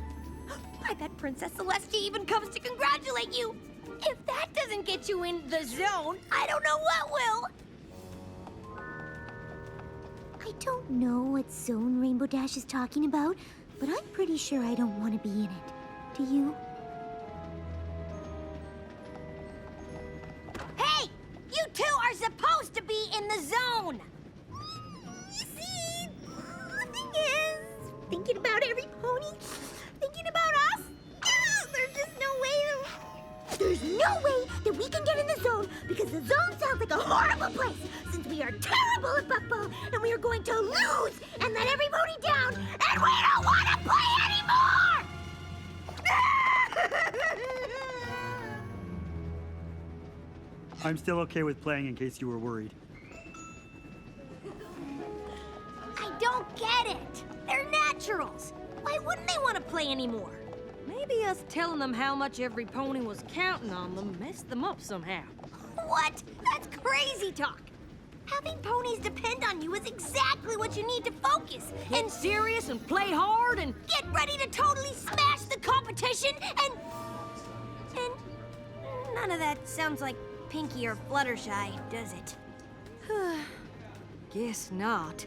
I bet Princess Celestia even comes to congratulate you. If that doesn't get you in the zone, I don't know what will. I don't know what zone Rainbow Dash is talking about, but I'm pretty sure I don't want to be in it. Do you? Hey! You two are supposed to be in the zone! You see, the thing is, thinking about every pony, thinking about us, there's just no way that we can get in the zone because the zone sounds like a horrible place since we are terrible at buckball and we are going to lose and let every pony down and we don't want to play anymore! I'm still okay with playing in case you were worried. I don't get it. They're naturals. Why wouldn't they want to play anymore? Maybe us telling them how much every pony was counting on them messed them up somehow. What? That's crazy talk. Having ponies depend on you is exactly what you need to focus. Get serious and play hard and Get ready to totally smash the competition and none of that sounds like Pinky or Fluttershy, does it? guess not.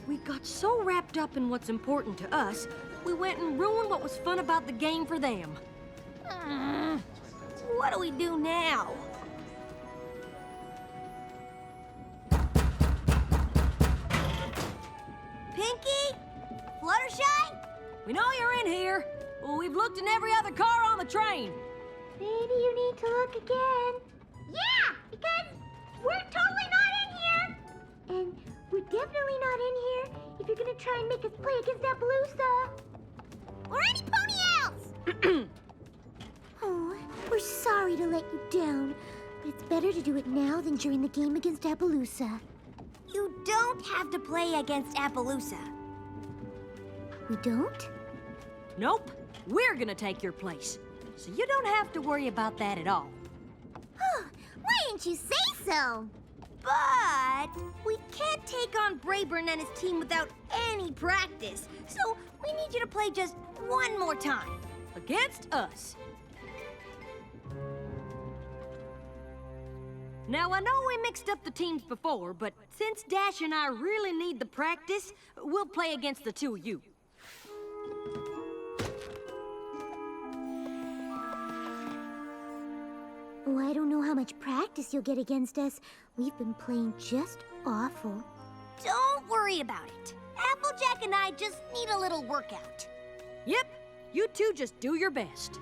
We got so wrapped up in what's important to us, we went and ruined what was fun about the game for them. What do we do now? Pinky? Fluttershy? We know you're in here. Well, we've looked in every other car on the train. Maybe you need to look again. Yeah, because we're totally not in here. And we're definitely not in here if you're gonna try and make us play against Appaloosa. Or any pony else. Oh, we're sorry to let you down, but it's better to do it now than during the game against Appaloosa. You don't have to play against Appaloosa. We don't? Nope. We're gonna take your place. So you don't have to worry about that at all. Why didn't you say so? But we can't take on Bravery and his team without any practice. So we need you to play just one more time. Against us. Now, I know we mixed up the teams before, but since Dash and I really need the practice, we'll play against the two of you. Oh, I don't know how much practice you'll get against us. We've been playing just awful. Don't worry about it. Applejack and I just need a little workout. Yep, you two just do your best.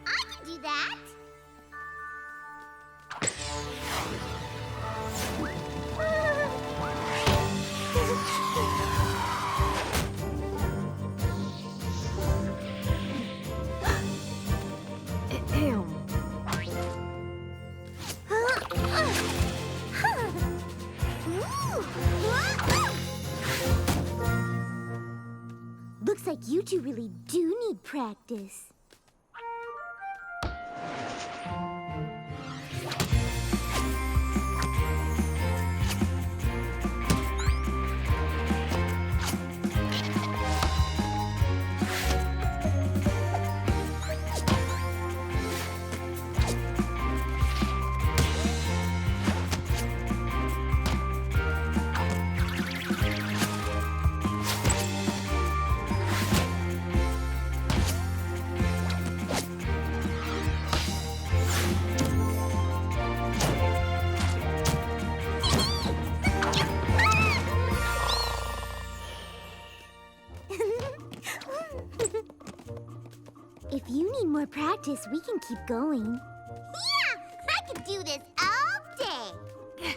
I can do that. Looks like you two really do need practice. If you need more practice, we can keep going. Yeah, I could do this all day.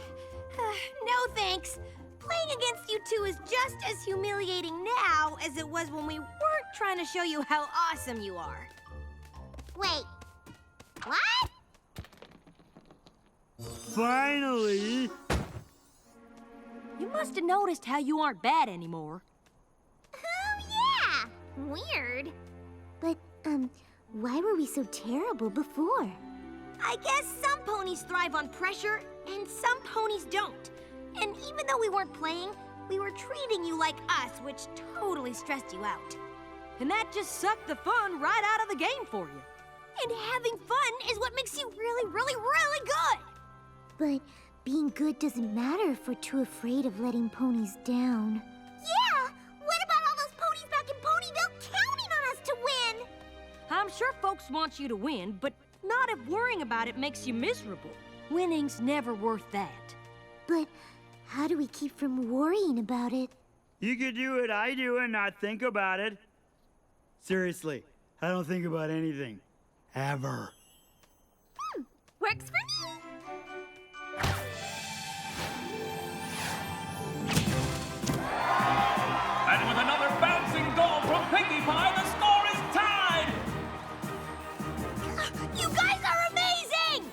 No thanks. Playing against you two is just as humiliating now as it was when we weren't trying to show you how awesome you are. Wait, what? Finally! You must have noticed how you aren't bad anymore. Oh, yeah! Weird. But, why were we so terrible before? I guess some ponies thrive on pressure, and some ponies don't. And even though we weren't playing, we were treating you like us, which totally stressed you out. And that just sucked the fun right out of the game for you. And having fun is what makes you really, really, really good! But being good doesn't matter if we're too afraid of letting ponies down. Yeah! What about all those ponies back in Ponyville counting on us to win? I'm sure folks want you to win, but not if worrying about it makes you miserable. Winning's never worth that. But how do we keep from worrying about it? You could do what I do and not think about it. Seriously, I don't think about anything. Ever. Works for me! And with another bouncing goal from Pinkie Pie, the score is tied! You guys are amazing!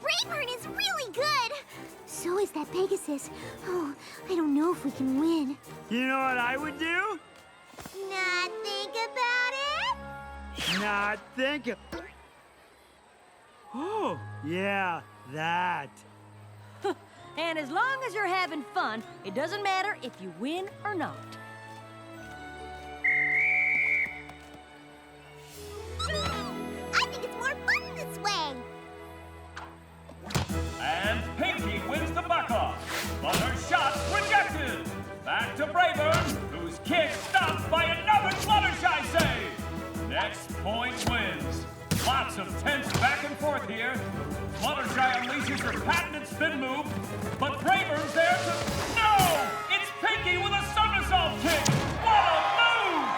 Bravery is really good! So is that Pegasus. Oh, I don't know if we can win. You know what I would do? Not think about it? Not think of... Oh, yeah, that. And as long as you're having fun, it doesn't matter if you win or not. I think it's more fun this way. And Pinkie wins the buck-off, but her shot's rejected. Back to Bravery, whose kick stopped by another Fluttershy save. Next point wins. Lots of tense back and forth here. Fluttershy unleashes her patented spin move, but Bravery's there to... No! It's Pinkie with a somersault kick! What a move!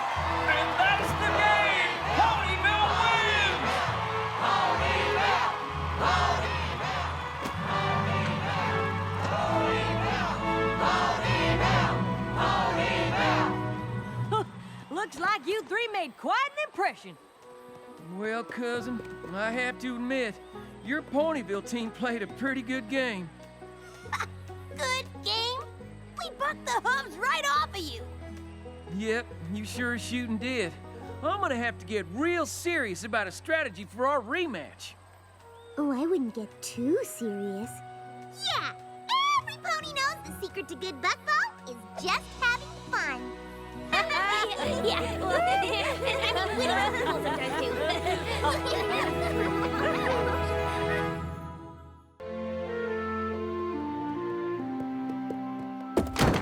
And that's the game! Ponyville wins! Ponyville! Looks like you three made quite an impression. Well, cousin, I have to admit, your Ponyville team played a pretty good game. Good game? We bucked the hubs right off of you! Yep, you sure as shooting did. I'm gonna have to get real serious about a strategy for our rematch. Oh, I wouldn't get too serious. Yeah, every pony knows the secret to good buckball is just having fun. Yeah, well, I mean, we don't sometimes too.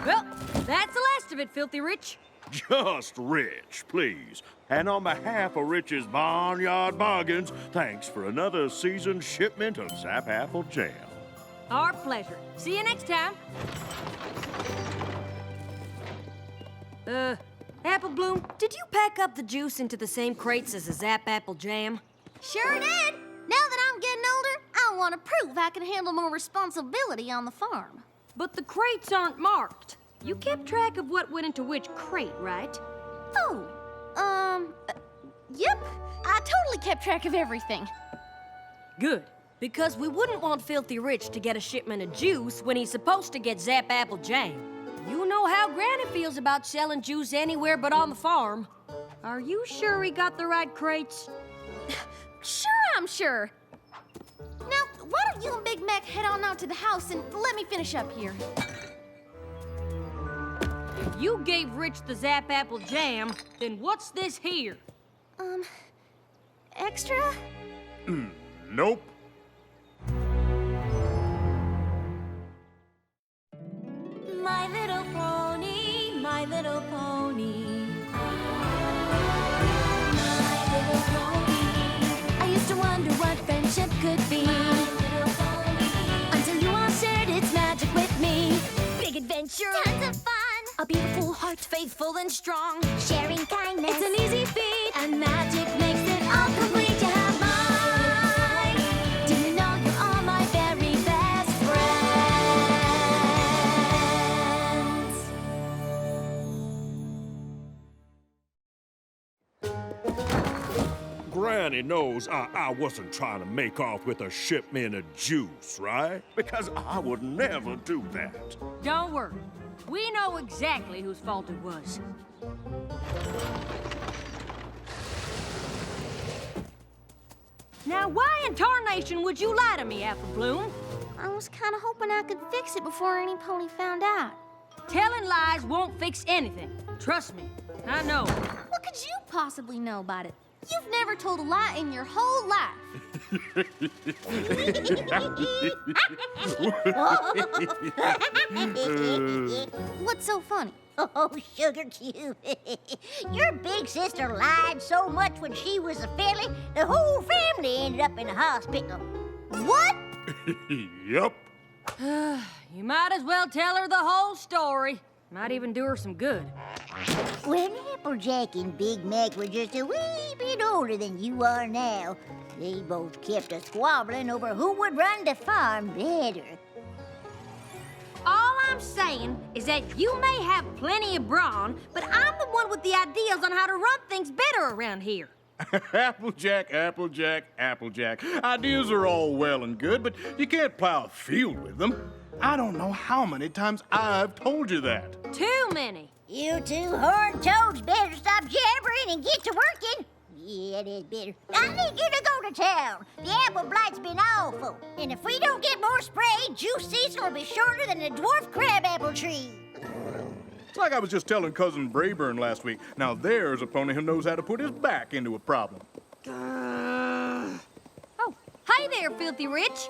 Well, that's the last of it, Filthy Rich. Just Rich, please. And on behalf of Rich's Barnyard Bargains, thanks for another seasoned shipment of Zap Apple Jam. Our pleasure. See you next time. Apple Bloom, did you pack up the juice into the same crates as the Zap Apple Jam? Sure did. Now that I'm getting older, I want to prove I can handle more responsibility on the farm. But the crates aren't marked. You kept track of what went into which crate, right? Yep. I totally kept track of everything. Good, because we wouldn't want Filthy Rich to get a shipment of juice when he's supposed to get Zap Apple Jam. You know how Granny feels about selling juice anywhere but on the farm. Are you sure we got the right crates? Sure, I'm sure. Now, why don't you and Big Mac head on out to the house and let me finish up here? If you gave Rich the Zap Apple Jam, then what's this here? Extra? Nope. My little pony, my little pony. My little pony. I used to wonder what friendship could be. My little pony. Until you all shared its magic with me. Big adventure. Tons of fun. A beautiful heart, faithful and strong. Sharing kindness. It's an easy feat, and magic makes it all complete. You have mine. Do you know you're all my very best friends? Granny knows I wasn't trying to make off with a shipment of juice, right? Because I would never do that. Don't worry. We know exactly whose fault it was. Now, why in tarnation would you lie to me, Apple Bloom? I was kind of hoping I could fix it before any pony found out. Telling lies won't fix anything. Trust me, I know. What could you possibly know about it? You've never told a lie in your whole life. What's so funny? Oh, Sugar Cube. Your big sister lied so much when she was a filly, the whole family ended up in the hospital. What? Yup. You might as well tell her the whole story. Might even do her some good. When Applejack and Big Mac were just a wee bit older than you are now, they both kept a squabbling over who would run the farm better. All I'm saying is that you may have plenty of brawn, but I'm the one with the ideas on how to run things better around here. Applejack, Applejack, Applejack. Ideas are all well and good, but you can't plow a field with them. I don't know how many times I've told you that. Too many. You two horned toads better stop jabbering and get to working. Yeah, it is better. I need you to go to town. The apple blight's been awful. And if we don't get more spray, juice season will be shorter than the dwarf crabapple tree. It's like I was just telling Cousin Bravery last week. Now there's a pony who knows how to put his back into a problem. Oh, hi there, Filthy Rich.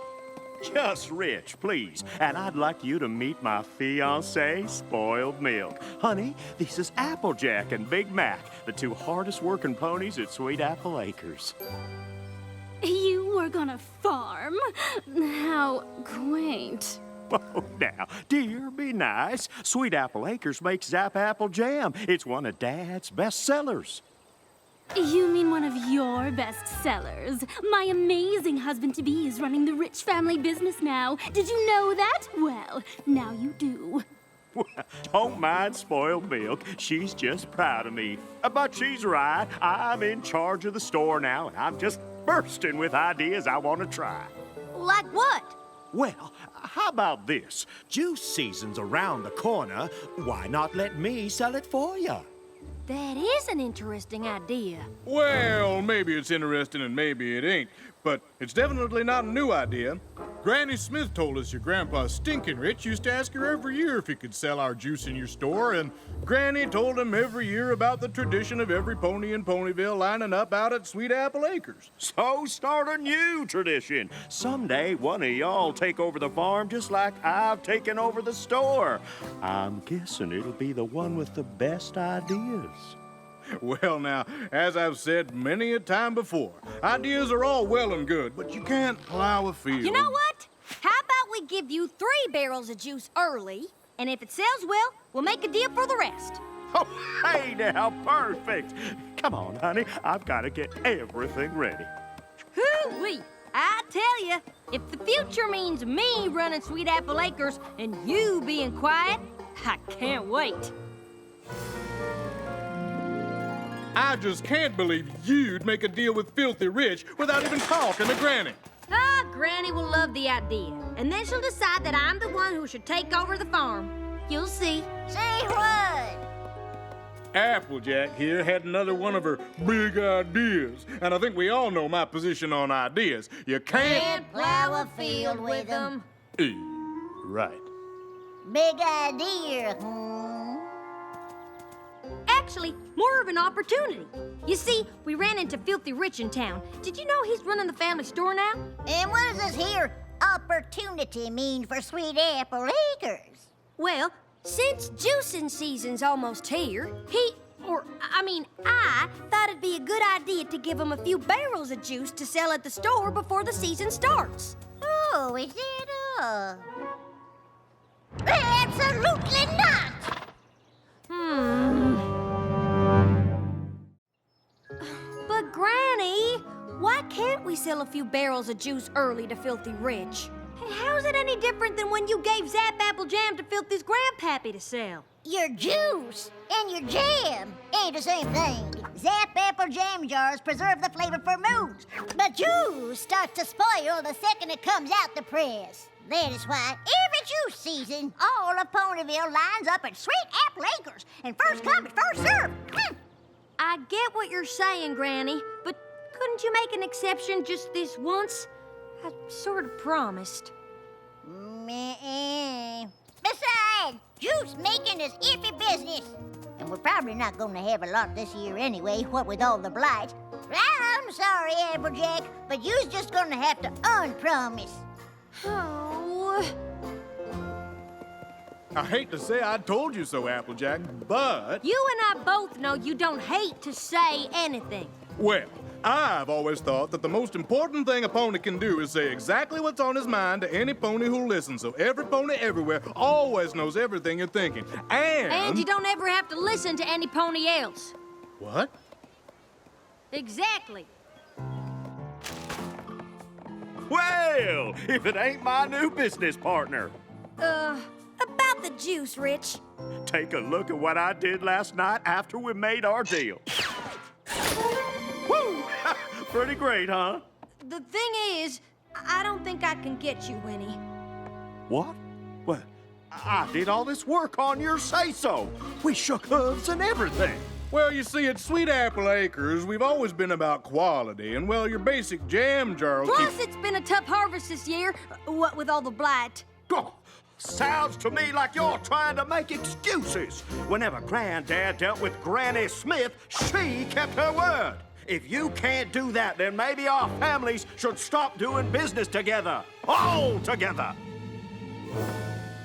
Just Rich, please. And I'd like you to meet my fiancée, Spoiled Milk. Honey, this is Applejack and Big Mac, the two hardest working ponies at Sweet Apple Acres. You were gonna farm? How quaint. Oh, now, dear, be nice. Sweet Apple Acres makes Zap Apple Jam. It's one of Dad's best sellers. You mean one of your best sellers? My amazing husband-to-be is running the Rich family business now. Did you know that? Well, now you do. Don't mind Spoiled Milk. She's just proud of me. But she's right. I'm in charge of the store now, and I'm just bursting with ideas I want to try. Like what? Well, how about this? Juice season's around the corner. Why not let me sell it for you? That is an interesting idea. Well, maybe it's interesting and maybe it ain't, but it's definitely not a new idea. Granny Smith told us your grandpa Stinkin' Rich used to ask her every year if he could sell our juice in your store, and Granny told him every year about the tradition of every pony in Ponyville lining up out at Sweet Apple Acres. So start a new tradition. Someday one of y'all take over the farm just like I've taken over the store. I'm guessing it'll be the one with the best ideas. Well, now, as I've said many a time before, ideas are all well and good, but you can't plow a field. You know what? How about we give you 3 barrels of juice early, and if it sells well, we'll make a deal for the rest. Oh, hey now, perfect. Come on, honey, I've got to get everything ready. Hoo-wee! I tell you, if the future means me running Sweet Apple Acres and you being quiet, I can't wait. I just can't believe you'd make a deal with Filthy Rich without even talking to Granny. Ah, Granny will love the idea, and then she'll decide that I'm the one who should take over the farm. You'll see. Say what? Applejack here had another one of her big ideas, and I think we all know my position on ideas. You can't plow a field with them. Right. Big idea, Actually, more of an opportunity. You see, we ran into Filthy Rich in town. Did you know he's running the family store now? And what does this here opportunity mean for Sweet Apple Acres? Well, since juicing season's almost here, I thought it'd be a good idea to give him a few barrels of juice to sell at the store before the season starts. Oh, is that all? Absolutely not! But Granny, why can't we sell a few barrels of juice early to Filthy Rich? Hey, how's it any different than when you gave Zap Apple Jam to Filthy's grandpappy to sell? Your juice and your jam ain't the same thing. Zap apple jam jars preserve the flavor for moons, but juice starts to spoil the second it comes out the press. That is why every juice season, all of Ponyville lines up at Sweet Apple Acres, and first come and first serve. I get what you're saying, Granny, but couldn't you make an exception just this once? I sort of promised. Besides, juice making is iffy business. And we're probably not going to have a lot this year anyway, what with all the blight. I'm sorry, Applejack, but you's just going to have to unpromise. Oh. I hate to say I told you so, Applejack, but... You and I both know you don't hate to say anything. Well, I've always thought that the most important thing a pony can do is say exactly what's on his mind to any pony who listens, so every pony everywhere always knows everything you're thinking. And you don't ever have to listen to any pony else. What? Exactly. Well, if it ain't my new business partner. About the juice, Rich. Take a look at what I did last night after we made our deal. Woo! Pretty great, huh? The thing is, I don't think I can get you, Winnie. What? Well, I did all this work on your say-so. We shook hooves and everything. Well, you see, at Sweet Apple Acres, we've always been about quality, and, well, your basic jam jar will Plus, it's been a tough harvest this year, what with all the blight. Oh, sounds to me like you're trying to make excuses. Whenever Granddad dealt with Granny Smith, she kept her word. If you can't do that, then maybe our families should stop doing business together. All together.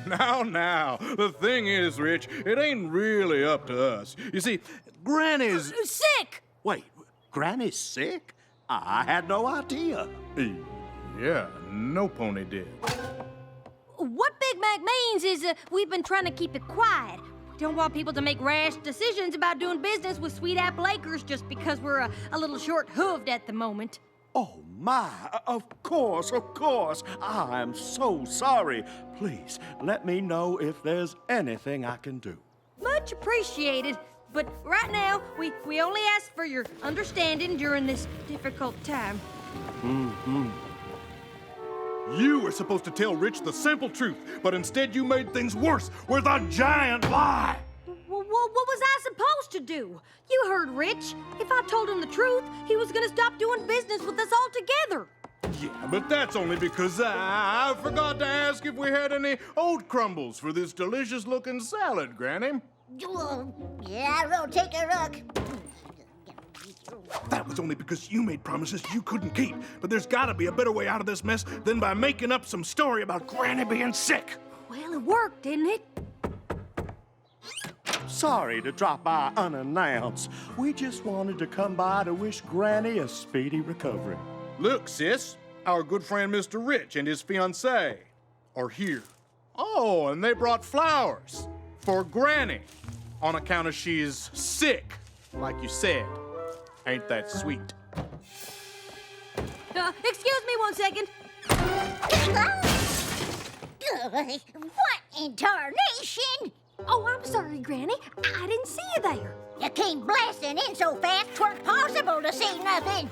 Now, the thing is, Rich, it ain't really up to us. You see, Granny's... Sick! Wait, Granny's sick? I had no idea. Yeah, no pony did. What Big Mac means is we've been trying to keep it quiet. We don't want people to make rash decisions about doing business with Sweet Apple Acres just because we're a little short-hooved at the moment. Oh, my. Of course. I'm so sorry. Please, let me know if there's anything I can do. Much appreciated. But right now, we only ask for your understanding during this difficult time. Mm-hmm. You were supposed to tell Rich the simple truth, but instead you made things worse with a giant lie. What was I supposed to do? You heard Rich. If I told him the truth, he was gonna stop doing business with us altogether. Yeah, but that's only because I forgot to ask if we had any oat crumbles for this delicious-looking salad, Granny. Yeah, I will take a look. That was only because you made promises you couldn't keep. But there's gotta be a better way out of this mess than by making up some story about Granny being sick. Well, it worked, didn't it? Sorry to drop by unannounced. We just wanted to come by to wish Granny a speedy recovery. Look, sis, our good friend Mr. Rich and his fiancée are here. Oh, and they brought flowers for Granny on account of she's sick, like you said. Ain't that sweet? Excuse me 1 second. What in tarnation? Oh, I'm sorry, Granny. I didn't see you there. You came blasting in so fast, 'tweren't possible to see nothing.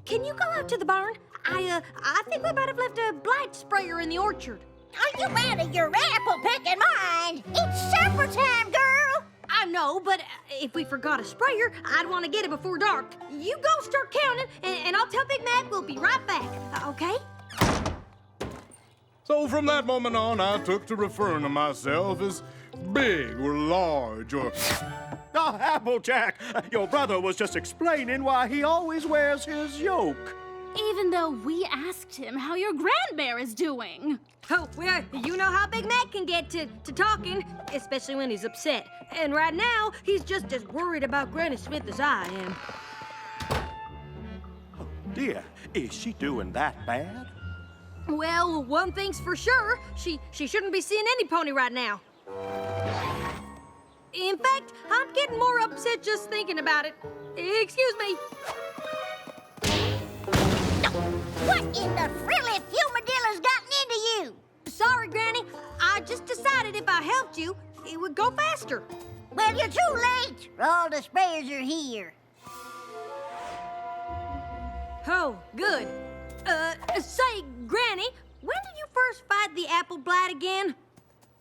Can you go out to the barn? I think we might have left a blight sprayer in the orchard. Are you out of your apple-picking mind? It's supper time, girl. I know, but if we forgot a sprayer, I'd want to get it before dark. You go start counting, and I'll tell Big Mac we'll be right back, okay? So from that moment on, I took to referring to myself as big or large or... Oh, Applejack, your brother was just explaining why he always wears his yoke. Even though we asked him how your grandmare is doing. Oh, well, you know how Big Mac can get to talking, especially when he's upset. And right now, he's just as worried about Granny Smith as I am. Oh, dear, is she doing that bad? Well, one thing's for sure, she shouldn't be seeing any pony right now. In fact, I'm getting more upset just thinking about it. Excuse me. What in the frilly fumadilla's gotten into you? Sorry, Granny. I just decided if I helped you, it would go faster. Well, you're too late. All the sprayers are here. Oh, good. Say, Granny, when did you first fight the apple blight again?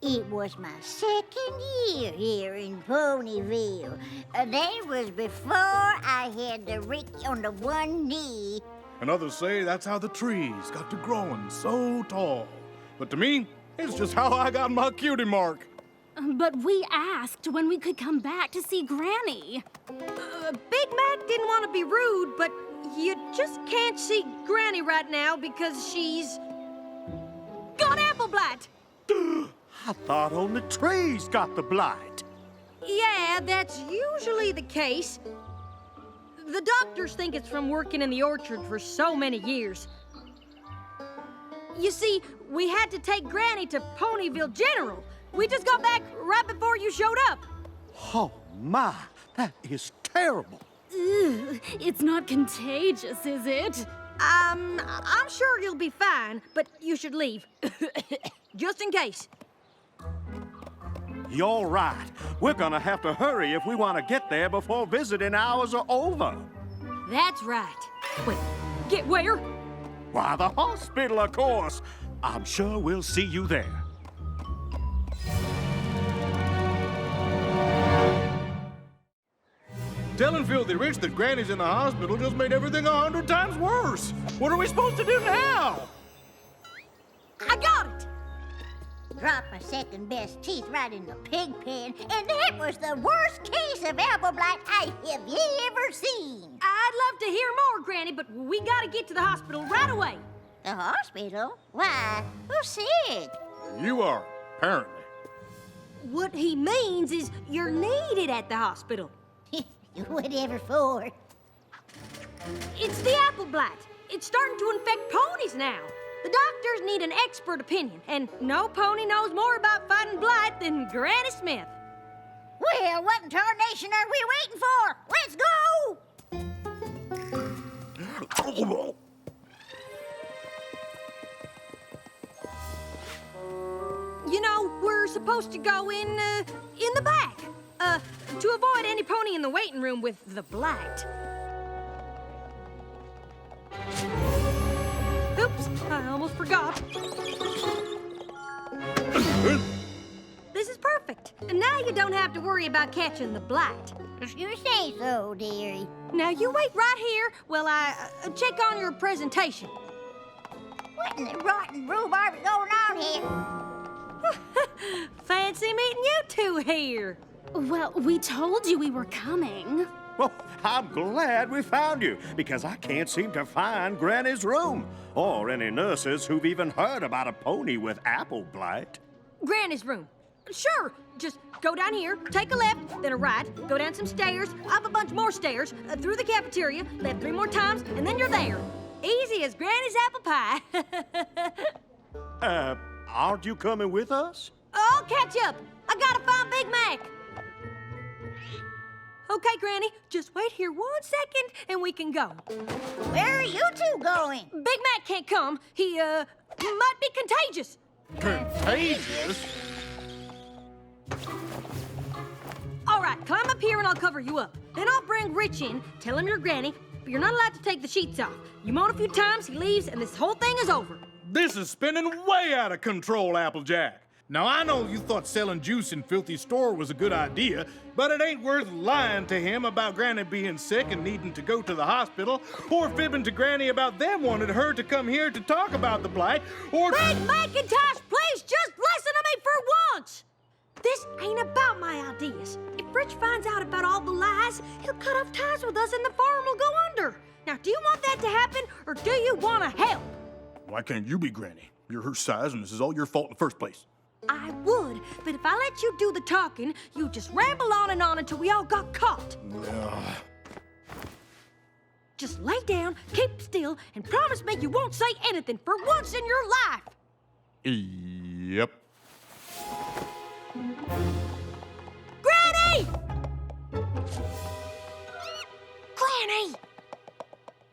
It was my second year here in Ponyville. That was before I had the Rick on the one knee. And others say that's how the trees got to growing so tall. But to me, it's just how I got my cutie mark. But we asked when we could come back to see Granny. Big Mac didn't want to be rude, but you just can't see Granny right now because she's got apple blight. I thought only trees got the blight. Yeah, that's usually the case. The doctors think it's from working in the orchard for so many years. You see, we had to take Granny to Ponyville General. We just got back right before you showed up. Oh, my, that is terrible. Ugh, it's not contagious, is it? I'm sure you'll be fine, but you should leave. Just in case. You're right. We're gonna have to hurry if we want to get there before visiting hours are over. That's right. Wait, get where? Why, the hospital, of course. I'm sure we'll see you there. Telling Filthy Rich that Granny's in the hospital just made everything 100 times worse. What are we supposed to do now? I got it! Dropped my second best teeth right in the pig pen, and that was the worst case of apple blight I have ever seen. I'd love to hear more, Granny, but we gotta get to the hospital right away. The hospital? Why? Who's sick? You are, apparently. What he means is you're needed at the hospital. Whatever for. It's the apple blight. It's starting to infect ponies now. The doctors need an expert opinion, and no pony knows more about fighting blight than Granny Smith. Well, what in tarnation are we waiting for? Let's go! You know, we're supposed to go in the back, to avoid any pony in the waiting room with the blight. Oops, I almost forgot. This is perfect. And now you don't have to worry about catching the blight. If you say so, dearie. Now you wait right here while I check on your presentation. What in the rotten rhubarb is going on here? Fancy meeting you two here. Well, we told you we were coming. Well, I'm glad we found you, because I can't seem to find Granny's room, or any nurses who've even heard about a pony with apple blight. Granny's room. Sure, just go down here, take a left, then a right, go down some stairs, up a bunch more stairs, through the cafeteria, left 3 more times, and then you're there. Easy as Granny's apple pie. Aren't you coming with us? I'll catch up. I gotta find Big Mac. Okay, Granny, just wait here 1 second and we can go. Where are you two going? Big Mac can't come. He, might be contagious. Contagious? All right, climb up here and I'll cover you up. Then I'll bring Rich in, tell him you're Granny, but you're not allowed to take the sheets off. You moan a few times, he leaves, and this whole thing is over. This is spinning way out of control, Applejack. Now, I know you thought selling juice in Filthy's store was a good idea, but it ain't worth lying to him about Granny being sick and needing to go to the hospital, or fibbing to Granny about them wanting her to come here to talk about the blight, or... Big Macintosh, please just listen to me for once! This ain't about my ideas. If Rich finds out about all the lies, he'll cut off ties with us and the farm will go under. Now, do you want that to happen, or do you want to help? Why can't you be Granny? You're her size, and this is all your fault in the first place. I would, but if I let you do the talking, you just ramble on and on until we all got caught. Just lay down, keep still, and promise me you won't say anything for once in your life. Yep. Granny! Granny!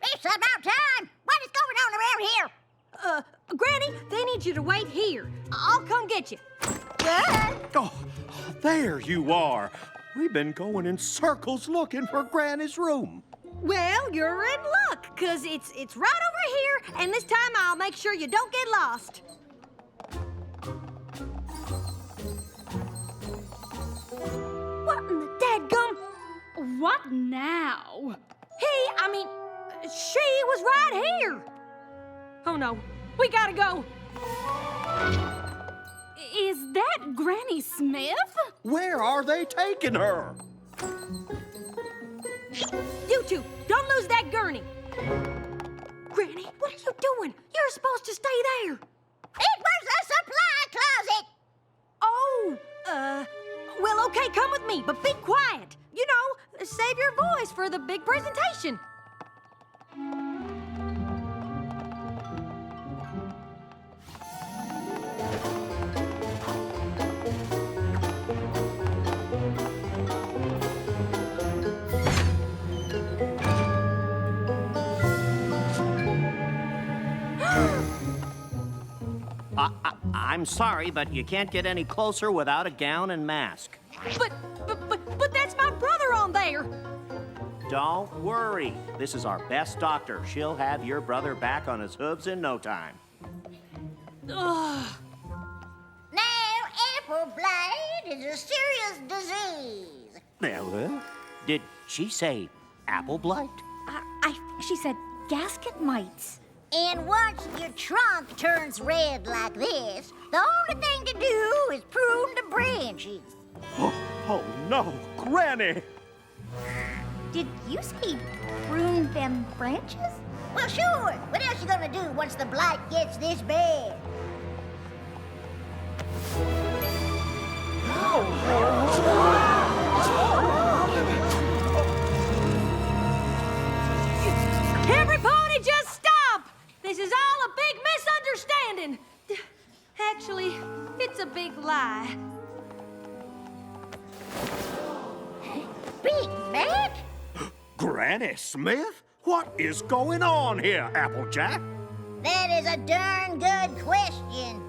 It's about time! What is going on around here? Granny, they need you to wait here. I'll come get you. Oh, there you are. We've been going in circles looking for Granny's room. Well, you're in luck, 'cause it's right over here, and this time I'll make sure you don't get lost. What in the dadgum? What now? She was right here. Oh no, we gotta go. Is that Granny Smith? Where are they taking her? You two, don't lose that gurney. Granny, what are you doing? You're supposed to stay there. It was a supply closet. Oh, well, okay, come with me, but be quiet. You know, save your voice for the big presentation. I'm sorry, but you can't get any closer without a gown and mask. But that's my brother on there. Don't worry. This is our best doctor. She'll have your brother back on his hooves in no time. Now, apple blight is a serious disease. Well, did she say apple blight? She said gasket mites. And once your trunk turns red like this, the only thing to do is prune the branches. Oh no, Granny! Did you say prune them branches? Well, sure. What else you gonna do once the blight gets this bad? Everybody just stop! This is all a big misunderstanding. Actually, it's a big lie. Big Mac? Granny Smith? What is going on here, Applejack? That is a darn good question.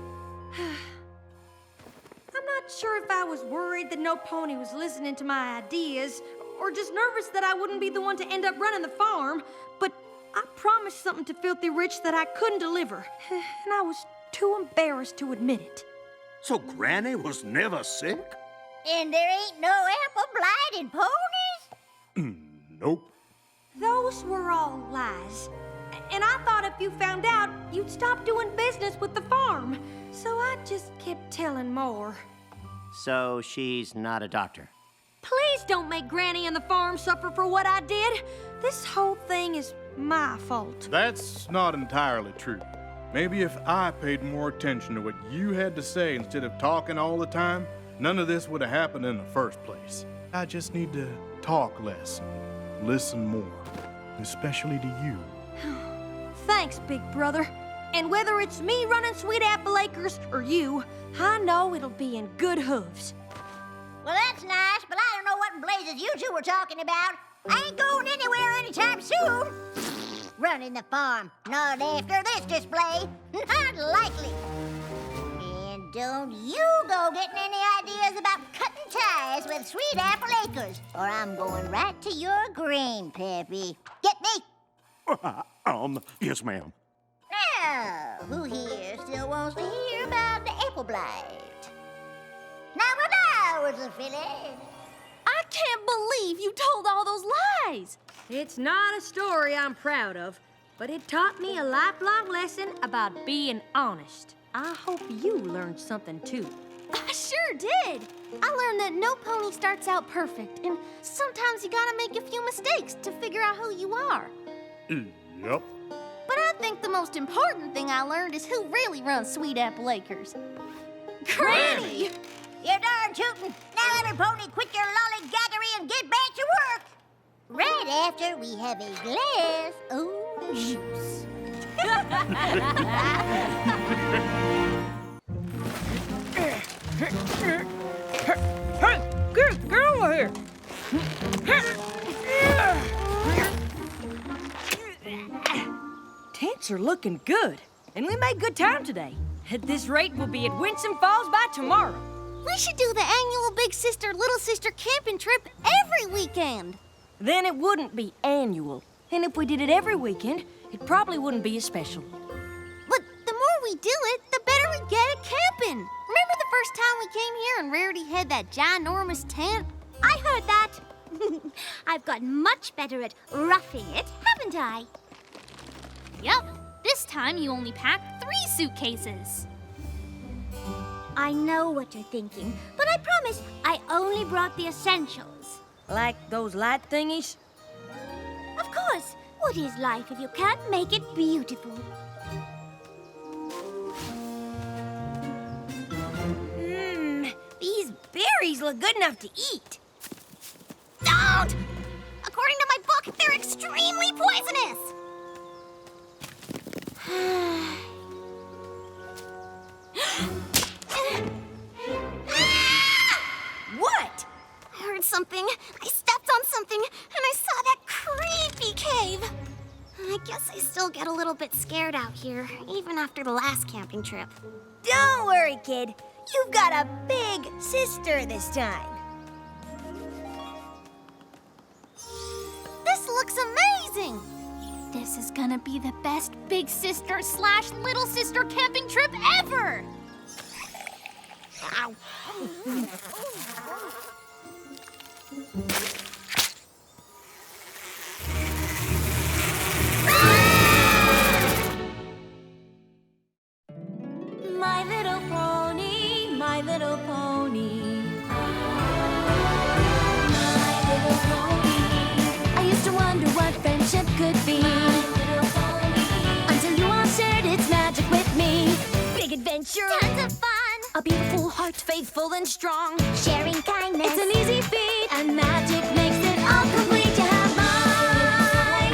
I'm not sure if I was worried that no pony was listening to my ideas, or just nervous that I wouldn't be the one to end up running the farm, but I promised something to Filthy Rich that I couldn't deliver, and I was too embarrassed to admit it. So Granny was never sick? And there ain't no apple blight in ponies? Nope. Those were all lies. And I thought if you found out, you'd stop doing business with the farm. So I just kept telling more. So she's not a doctor? Please don't make Granny and the farm suffer for what I did. This whole thing is my fault. That's not entirely true. Maybe if I paid more attention to what you had to say instead of talking all the time, none of this would have happened in the first place. I just need to talk less and listen more, especially to you. Thanks, big brother. And whether it's me running Sweet Apple Acres or you, I know it'll be in good hooves. Well, that's nice, but I don't know what in blazes you two were talking about. I ain't going anywhere anytime soon. Running the farm, not after this display. Not likely. And don't you go getting any ideas about cutting ties with Sweet Apple Acres, or I'm going right to your grain, Peppy. Get me? Yes, ma'am. Now, who here still wants to hear about the apple blight? Now, when I was a filly. I can't believe you told all those lies. It's not a story I'm proud of, but it taught me a lifelong lesson about being honest. I hope you learned something too. I sure did. I learned that no pony starts out perfect, and sometimes you gotta make a few mistakes to figure out who you are. Yep. But I think the most important thing I learned is who really runs Sweet Apple Acres. Granny! You're darn tootin'. Now, every pony, quit your lollygaggery and get back to work. Right after we have a glass of juice. Hey, get over here! Tents are looking good, and we made good time today. At this rate, we'll be at Winsome Falls by tomorrow. We should do the annual Big Sister, Little Sister camping trip every weekend. Then it wouldn't be annual. And if we did it every weekend, it probably wouldn't be as special. But the more we do it, the better we get at camping. Remember the first time we came here and Rarity had that ginormous tent? I heard that. I've gotten much better at roughing it, haven't I? Yep. This time you only packed 3 suitcases. I know what you're thinking, but I promise I only brought the essentials. Like those light thingies? Of course. What is life if you can't make it beautiful? These berries look good enough to eat. Don't! According to my book, they're extremely poisonous. What? I heard something. I stepped on something, and I saw that creepy cave. I guess I still get a little bit scared out here, even after the last camping trip. Don't worry, kid. You've got a big sister this time. This looks amazing. This is gonna be the best Big Sister / Little Sister camping trip ever! Ow. My little pony, my little pony. My little pony. I used to wonder what friendship could be. Until you all shared its magic with me. Big adventure. Tons of fun. A beautiful heart, faithful and strong. Sharing kindness. It's an easy feat, and magic makes it all complete. You have mine.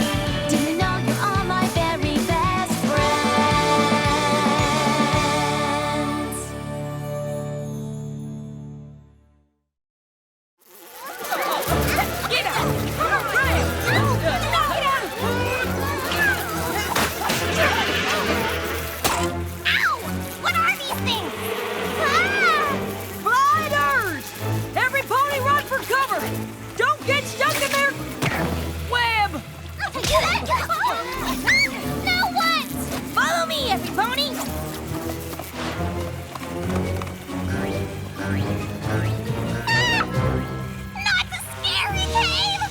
Do you know you're all my very best friends? Get out! Brave! Ow! What are these things? Gliders! Every pony run for cover! Don't get stuck in their web! Now what? Follow me, every pony. Not the scary cave!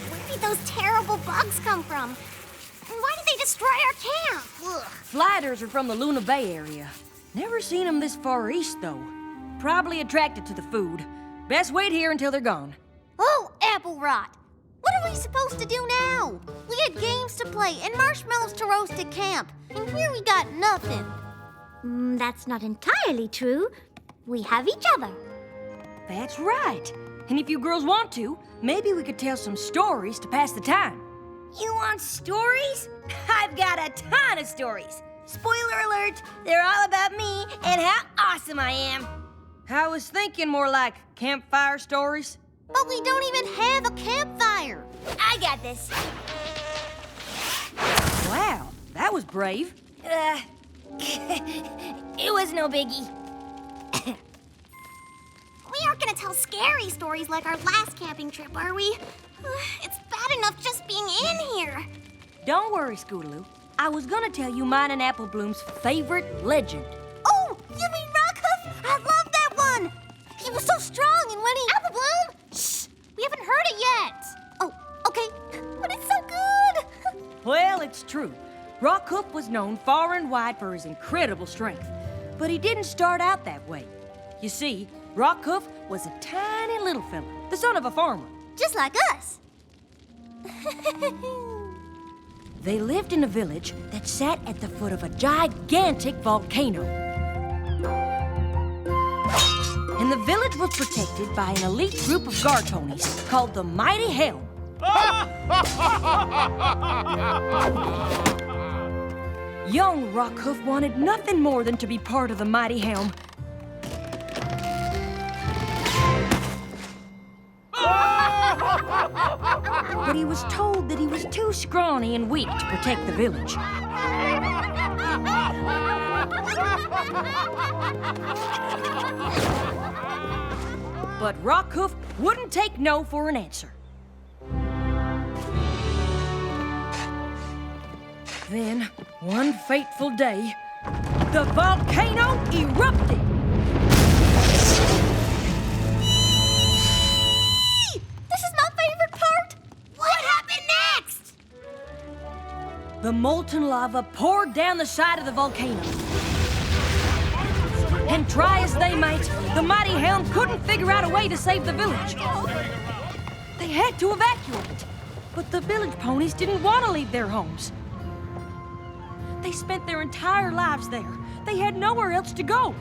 Where did those terrible bugs come from? And why did they destroy our camp? Ugh. Gliders are from the Luna Bay area. Never seen them this far east, though. Probably attracted to the food. Best wait here until they're gone. Oh, apple rot! What are we supposed to do now? We had games to play and marshmallows to roast at camp, and here we got nothing. That's not entirely true. We have each other. That's right. And if you girls want to, maybe we could tell some stories to pass the time. You want stories? I've got a ton of stories. Spoiler alert, they're all about me and how awesome I am. I was thinking more like campfire stories. But we don't even have a campfire. I got this. Wow, that was brave. It was no biggie. We aren't gonna tell scary stories like our last camping trip, are we? It's bad enough just being in here. Don't worry, Scootaloo. I was gonna tell you mine and Apple Bloom's favorite legend. Oh, you mean Rockhoof? I love that one. He was so strong, and when he... Apple Bloom! Shh, we haven't heard it yet. Oh, okay, but it's so good. Well, it's true. Rockhoof was known far and wide for his incredible strength. But he didn't start out that way. You see, Rockhoof was a tiny little fella, the son of a farmer. Just like us. They lived in a village that sat at the foot of a gigantic volcano. And the village was protected by an elite group of guard ponies called the Mighty Helm. Young Rockhoof wanted nothing more than to be part of the Mighty Helm. But he was told that he was too scrawny and weak to protect the village. But Rockhoof wouldn't take no for an answer. Then, one fateful day, the volcano erupted. This is my favorite part! What happened next? The molten lava poured down the side of the volcano. And try as they might, the mighty hound couldn't figure out a way to save the village. They had to evacuate, but the village ponies didn't want to leave their homes. They spent their entire lives there. They had nowhere else to go.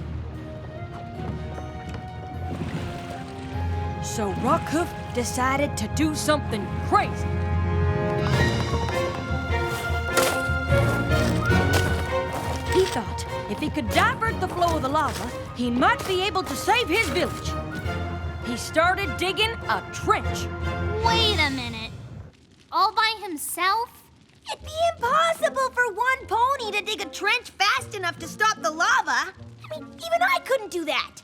So Rockhoof decided to do something crazy. He thought if he could divert the flow of the lava, he might be able to save his village. He started digging a trench. Wait a minute. All by himself? It'd be impossible for one pony to dig a trench fast enough to stop the lava. I mean, even I couldn't do that.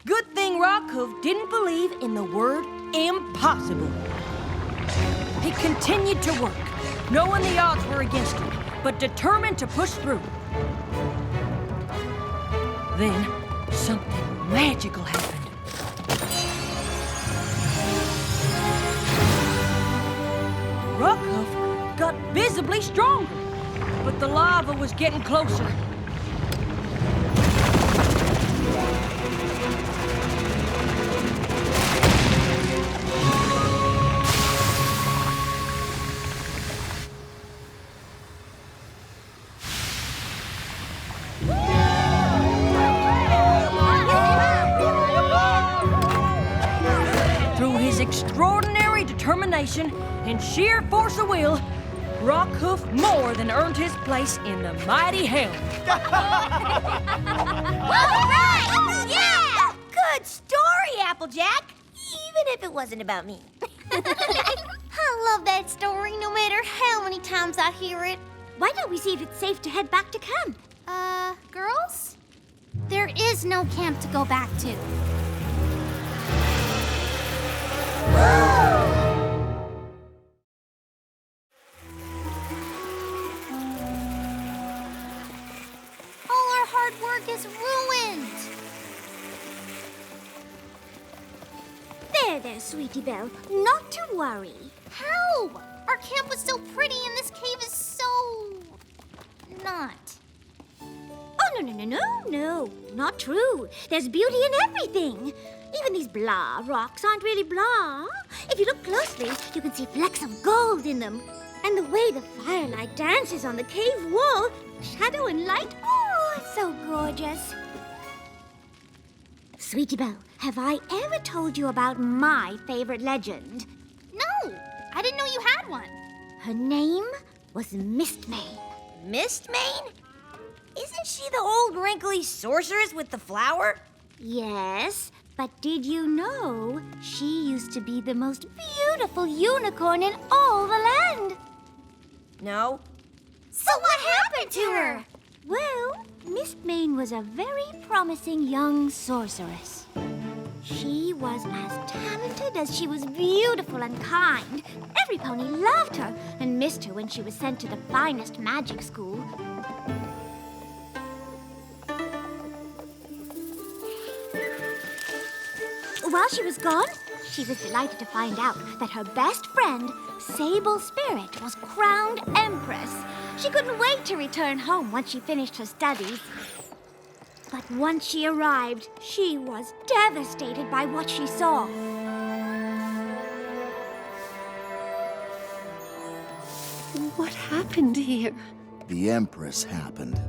Good thing Rockhoof didn't believe in the word impossible. He continued to work, knowing the odds were against him, but determined to push through. Then, something magical happened. Rockhoof got visibly stronger, but the lava was getting closer. Through his extraordinary determination and sheer force of will, Rockhoof more than earned his place in the mighty hound. All right! Yeah! Good story, Applejack. Even if it wasn't about me. I love that story no matter how many times I hear it. Why don't we see if it's safe to head back to camp? Girls? There is no camp to go back to. All our hard work is ruined. There, Sweetie Belle. Not to worry. How? Our camp was so pretty and this cave is so... not. Oh, no. Not true. There's beauty in everything. Even these blah rocks aren't really blah. If you look closely, you can see flecks of gold in them. And the way the firelight dances on the cave wall, shadow and light, oh, it's so gorgeous. Sweetie Belle, have I ever told you about my favorite legend? No, I didn't know you had one. Her name was Mistmane. Mistmane? Isn't she the old wrinkly sorceress with the flower? Yes, but did you know she used to be the most beautiful unicorn in all the land? No. So what happened to her? Well, Mistmane was a very promising young sorceress. She was as talented as she was beautiful and kind. Every pony loved her and missed her when she was sent to the finest magic school. While she was gone, she was delighted to find out that her best friend, Sable Spirit, was crowned Empress. She couldn't wait to return home once she finished her studies. But once she arrived, she was devastated by what she saw. What happened here? The Empress happened.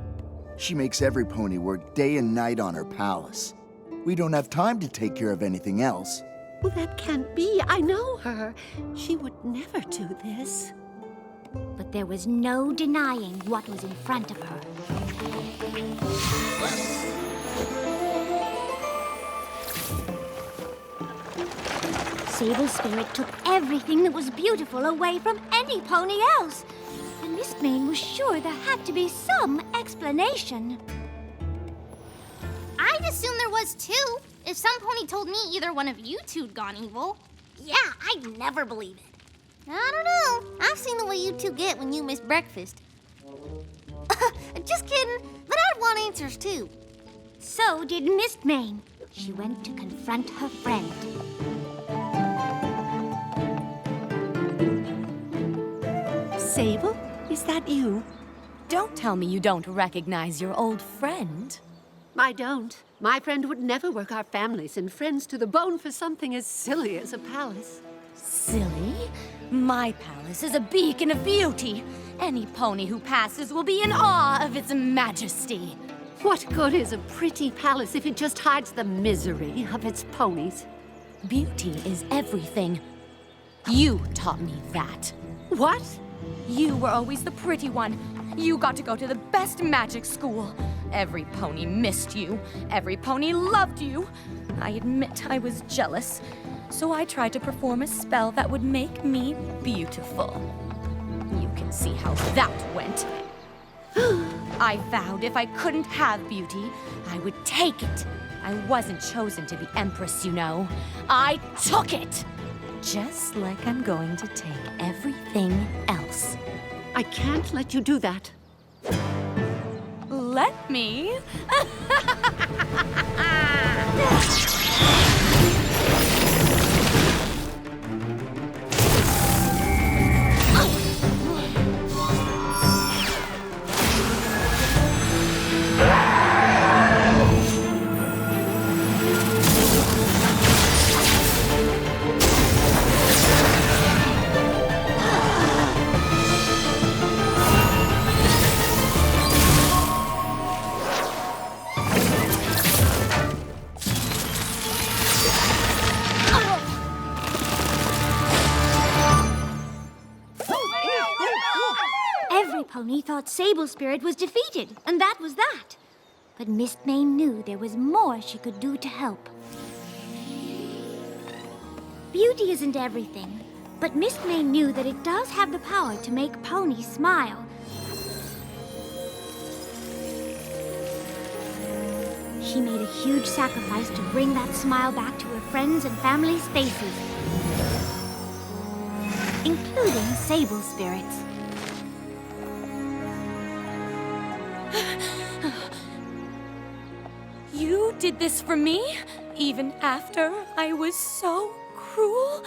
She makes every pony work day and night on her palace. We don't have time to take care of anything else. Well, that can't be. I know her. She would never do this. But there was no denying what was in front of her. Sable Spirit took everything that was beautiful away from any pony else. And Miss Mistmane was sure there had to be some explanation. I'd assume there was too. If some pony told me either one of you two'd gone evil. Yeah, I'd never believe it. I don't know. I've seen the way you two get when you miss breakfast. Just kidding, but I'd want answers too. So did Mistmane. She went to confront her friend. Sable, is that you? Don't tell me you don't recognize your old friend. I don't. My friend would never work our families and friends to the bone for something as silly as a palace. Silly? My palace is a beacon of beauty. Any pony who passes will be in awe of its majesty. What good is a pretty palace if it just hides the misery of its ponies? Beauty is everything. You taught me that. What? You were always the pretty one. You got to go to the best magic school. Every pony missed you. Every pony loved you. I admit I was jealous. So I tried to perform a spell that would make me beautiful. You can see how that went. I vowed if I couldn't have beauty, I would take it. I wasn't chosen to be empress, you know. I took it! Just like I'm going to take everything else. I can't let you do that. Let me. Every pony thought Sable Spirit was defeated, and that was that. But Mistmane knew there was more she could do to help. Beauty isn't everything, but Mistmane knew that it does have the power to make ponies smile. She made a huge sacrifice to bring that smile back to her friends' and family's faces, including Sable Spirits. You did this for me, even after I was so cruel?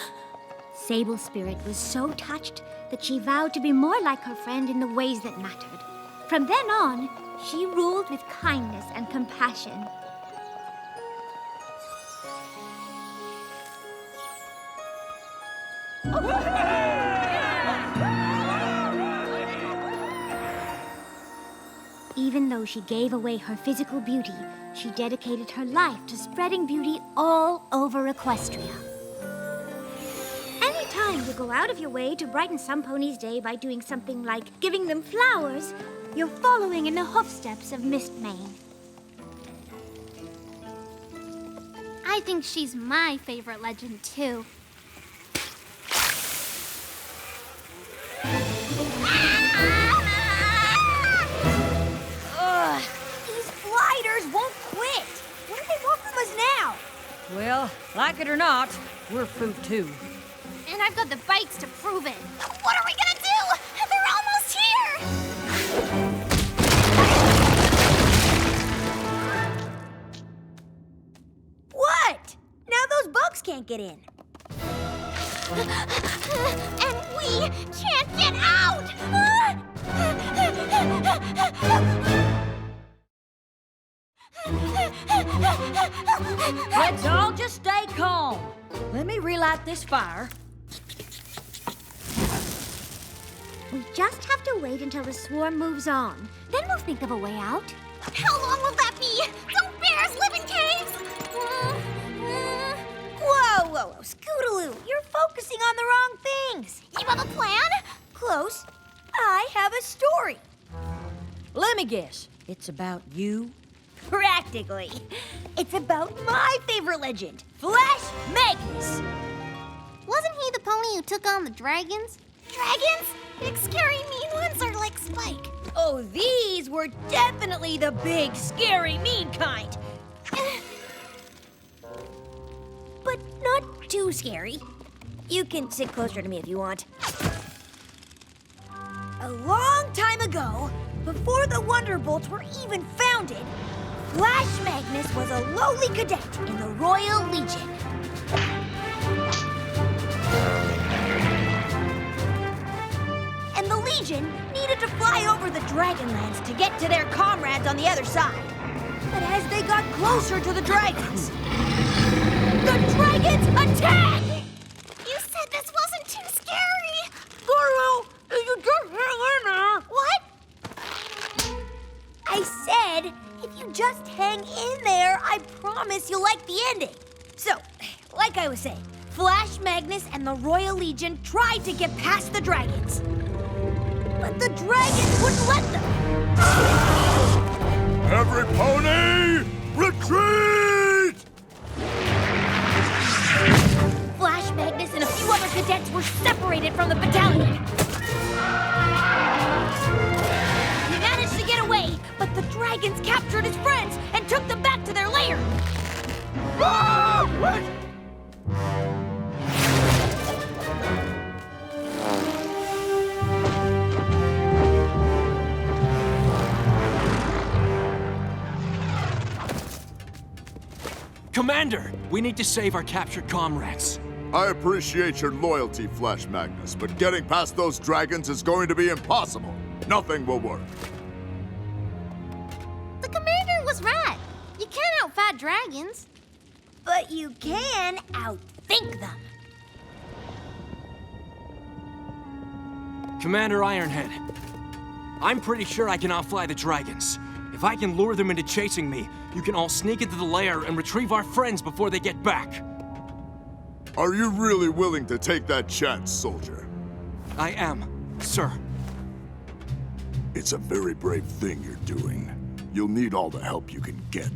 Sable Spirit was so touched that she vowed to be more like her friend in the ways that mattered. From then on, she ruled with kindness and compassion. Even though she gave away her physical beauty, she dedicated her life to spreading beauty all over Equestria. Anytime you go out of your way to brighten some pony's day by doing something like giving them flowers, you're following in the hoofsteps of Mistmane. I think she's my favorite legend too. Ugh, these blighters won't quit. What do they want from us now? Well, like it or not, we're fruit too. And I've got the bites to prove it. What are we gonna do? They're almost here! What? Now those bugs can't get in. And we can't get out! Let's all just stay calm. Let me relight this fire. We just have to wait until the swarm moves on. Then we'll think of a way out. How long will that be? Don't bears live in caves? Whoa, whoa, whoa, Scootaloo, you're focusing on the wrong things. You have a plan? Close. I have a story. Let me guess. It's about you? Practically. It's about my favorite legend, Flash Magnus. Wasn't he the pony who took on the dragons? Dragons? Big scary mean ones or like Spike. Oh, these were definitely the big, scary, mean kind. But not too scary. You can sit closer to me if you want. A long time ago, before the Wonderbolts were even founded, Flash Magnus was a lowly cadet in the Royal Legion. And the Legion needed to fly over the Dragonlands to get to their comrades on the other side. But as they got closer to the dragons attacked! You said this wasn't too scary. Girl, you just hang in there. What? I said, if you just hang in there, I promise you'll like the ending. So, like I was saying, Flash Magnus and the Royal Legion tried to get past the dragons. But the dragons wouldn't let them. Every pony, retreat! Flash Magnus and a few other cadets were separated from the battalion. He managed to get away, but the dragons captured his friends and took them back to their lair. Commander, we need to save our captured comrades. I appreciate your loyalty, Flash Magnus, but getting past those dragons is going to be impossible. Nothing will work. The commander was right. You can't outfight dragons. But you can outthink them. Commander Ironhead, I'm pretty sure I can outfly the dragons. If I can lure them into chasing me, you can all sneak into the lair and retrieve our friends before they get back. Are you really willing to take that chance, soldier? I am, sir. It's a very brave thing you're doing. You'll need all the help you can get.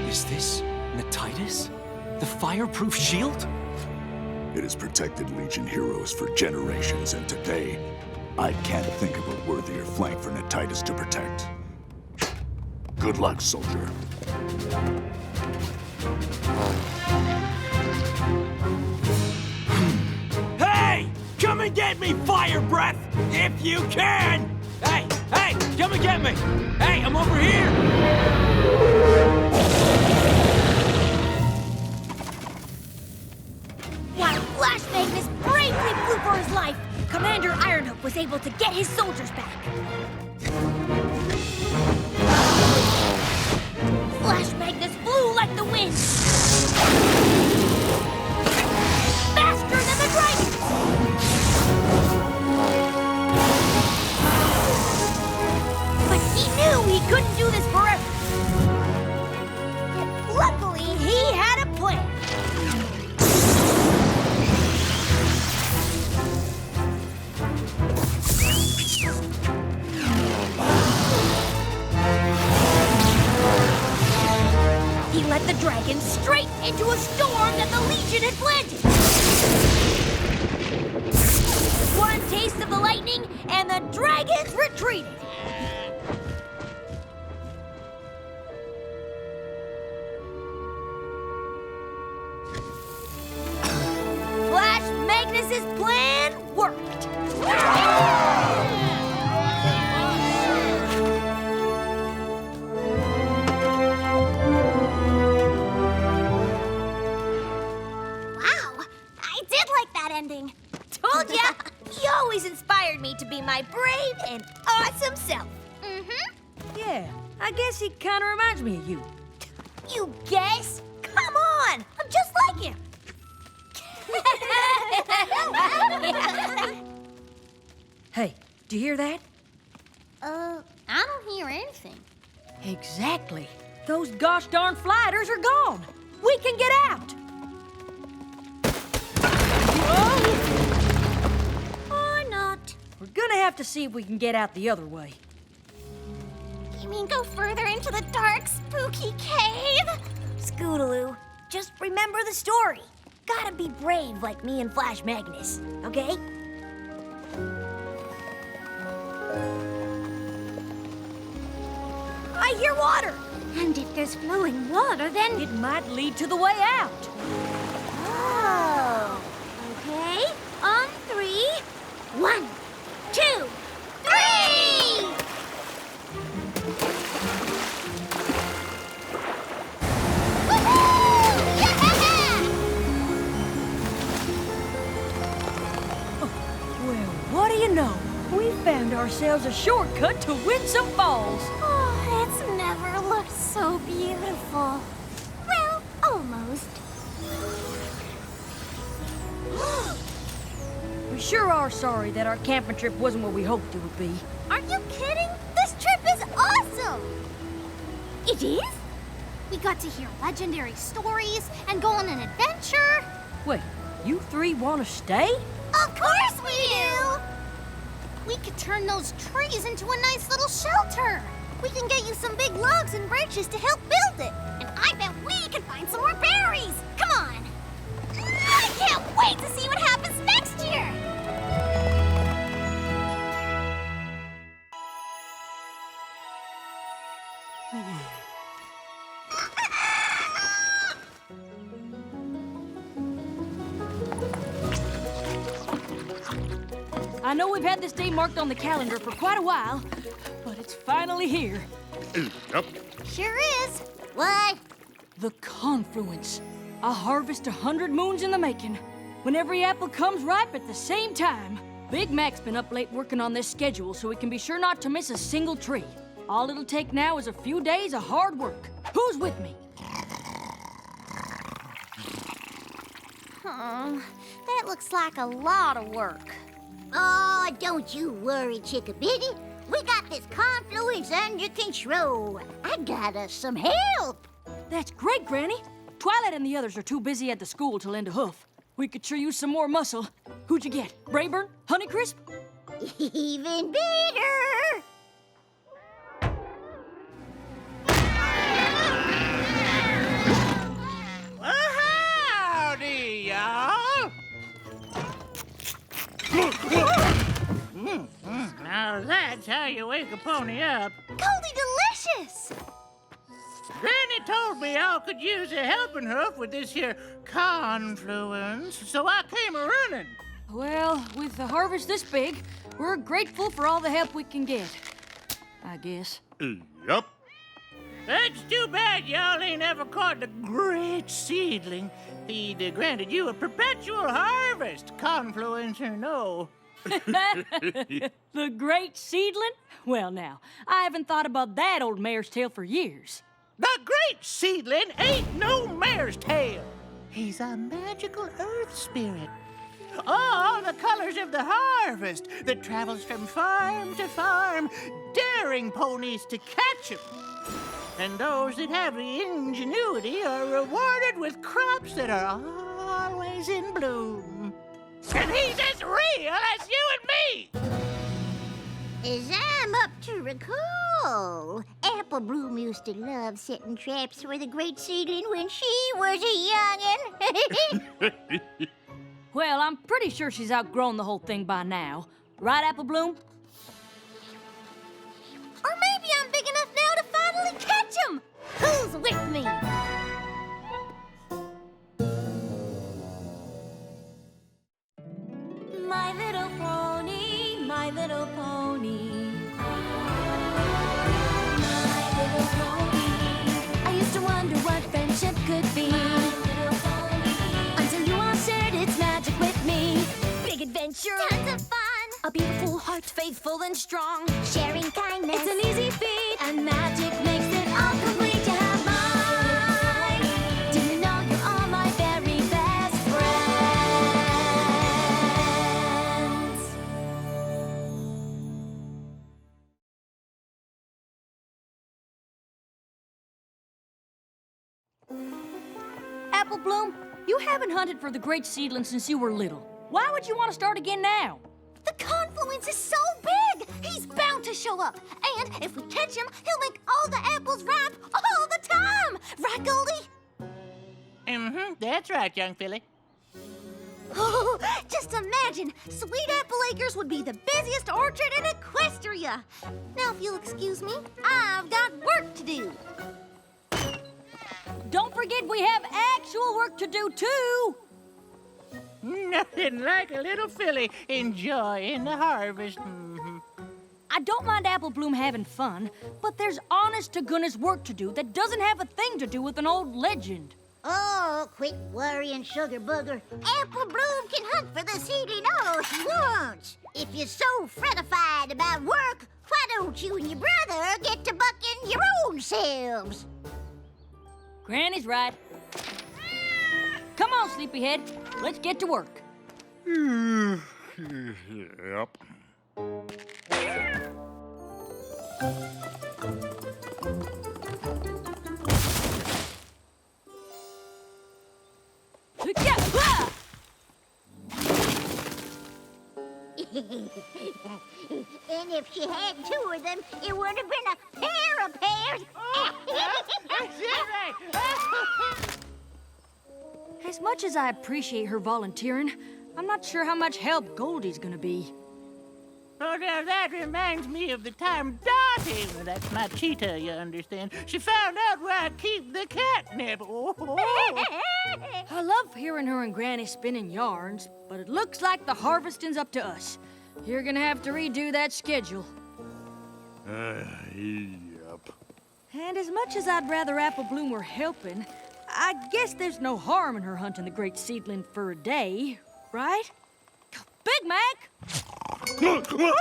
Is this Natitus? The fireproof shield? It has protected Legion heroes for generations, and today, I can't think of a worthier flank for Natitus to protect. Good luck, soldier. Hey! Come and get me, Fire Breath! If you can! Hey! Hey! Come and get me! Hey, I'm over here! While Flash Magnus bravely flew for his life, Commander Ironhook was able to get his soldiers back. Flash Magnus flew like the wind. Faster than the dragons! But he knew he couldn't do this forever. Luckily, he had a plan. He led the dragon straight into a storm that the Legion had planted. One taste of the lightning, and the dragons retreated. Flash Magnus's plan worked. Ending. Told ya! He always inspired me to be my brave and awesome self. Mm-hmm. Yeah, I guess he kind of reminds me of you. You guess? Come on! I'm just like him. Hey, do you hear that? I don't hear anything. Exactly. Those gosh darn flighters are gone. We can get out. Or not. We're gonna have to see if we can get out the other way. You mean go further into the dark, spooky cave? Scootaloo, just remember the story. Gotta be brave like me and Flash Magnus, okay? hear water. And if there's flowing water, then... It might lead to the way out. Oh. Okay, on 3. 1, 2, 3! Well, what do you know? We found ourselves a shortcut to Winsome Falls. Oh, it's never looked so beautiful. Well, almost. We sure are sorry that our camping trip wasn't what we hoped it would be. Are you kidding? This trip is awesome! It is? We got to hear legendary stories and go on an adventure. Wait, you three want to stay? Of course we do! We could turn those trees into a nice little shelter. We can get you some big logs and branches to help build it. And I bet we can find some more berries. Come on. I can't wait to see what happens next year. I know we've had this day marked on the calendar for quite a while, but it's finally here. Yep. Sure is. What? The confluence. A harvest 100 moons in the making. When every apple comes ripe at the same time. Big Mac's been up late working on this schedule so we can be sure not to miss a single tree. All it'll take now is a few days of hard work. Who's with me? That looks like a lot of work. Oh, don't you worry, Chickabiddy. We got this confluence under control. I got us some help. That's great, Granny. Twilight and the others are too busy at the school to lend a hoof. We could sure use some more muscle. Who'd you get? Brayburn? Honeycrisp? Even better. Howdy, y'all. Now that's how you wake a pony up. Goldy delicious. Granny told me y'all could use a helping hoof with this here confluence, so I came a-running. Well, with a harvest this big, we're grateful for all the help we can get. I guess. Yep. That's too bad y'all ain't ever caught the great seedling. He'd granted you a perpetual harvest, confluence or no. The great seedling? Well, now, I haven't thought about that old mare's tail for years. The great seedling ain't no mare's tail. He's a magical earth spirit. All the colors of the harvest that travels from farm to farm, daring ponies to catch him. And those that have the ingenuity are rewarded with crops that are always in bloom. And he's as real as you and me! As I'm up to recall, Apple Bloom used to love setting traps for the great seedling when she was a youngin'. Well, I'm pretty sure she's outgrown the whole thing by now. Right, Apple Bloom? Or maybe I'm big enough now to finally catch him. Who's with me? My little pony, my little pony. My little pony. I used to wonder what friendship could be. Until you all shared its magic with me. Big adventure. Tons of fun. A beautiful heart, faithful and strong. Sharing kindness. It's an easy feat, and magic makes it all complete. You have mine. Do you know you're all my very best friends? Apple Bloom, you haven't hunted for the great seedling since you were little. Why would you want to start again now? The confluence is so big, he's bound to show up. And if we catch him, he'll make all the apples ripe all the time. Right, Goldie? Mm-hmm, that's right, young filly. Oh, just imagine, Sweet Apple Acres would be the busiest orchard in Equestria. Now, if you'll excuse me, I've got work to do. Don't forget we have actual work to do, too. Nothing like a little filly enjoying the harvest. I don't mind Apple Bloom having fun, but there's honest-to-goodness work to do that doesn't have a thing to do with an old legend. Oh, quit worrying, Sugar Booger. Apple Bloom can hunt for the seedling all she wants. If you're so fretified about work, why don't you and your brother get to bucking your own selves? Granny's right. Come on, sleepyhead. Let's get to work. Yep. And if she had two of them, it would have been a pair of pears. As much as I appreciate her volunteering, I'm not sure how much help Goldie's gonna be. Oh, now that reminds me of the time Dottie, well, that's my cheetah, you understand, she found out where I keep the catnip. I love hearing her and Granny spinning yarns, but it looks like the harvesting's up to us. You're gonna have to redo that schedule. Yep. And as much as I'd rather Apple Bloom were helping, I guess there's no harm in her hunting the great seedling for a day, right? Big Mac! Gotcha!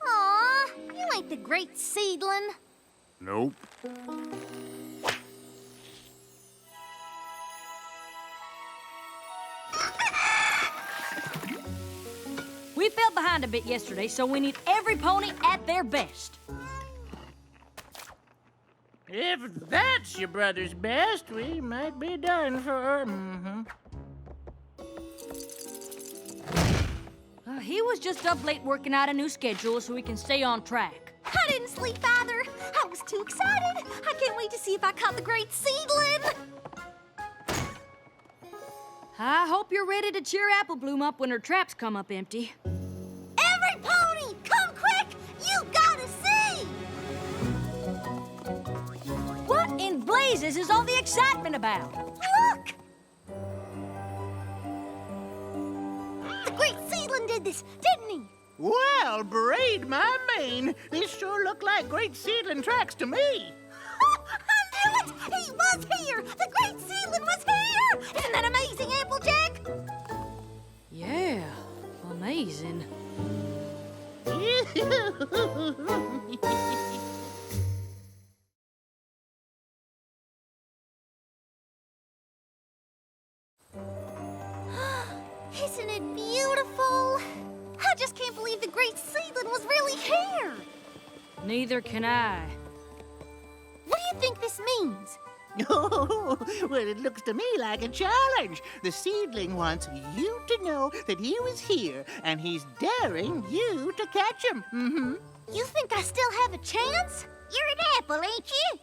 Aw, you ain't the great seedling. Nope. We fell behind a bit yesterday, so we need every pony at their best. If that's your brother's best, we might be done for. He was just up late working out a new schedule so we can stay on track. I didn't sleep either. I was too excited. I can't wait to see if I caught the great seedling. I hope you're ready to cheer Apple Bloom up when her traps come up empty. Every pony, come quick! You gotta see! What in blazes is all the excitement about? Look! The great seedling did this, didn't he? Well, braid my mane. This sure looked like great seedling tracks to me. I knew it! He was here! The great seedling was here! Isn't that amazing, Applejack? Yeah, amazing. Isn't it beautiful? I just can't believe the great seedling was really here. Neither can I. What do you think this means? Oh, well, it looks to me like a challenge. The seedling wants you to know that he was here, and he's daring you to catch him. You think I still have a chance? You're an apple, ain't you?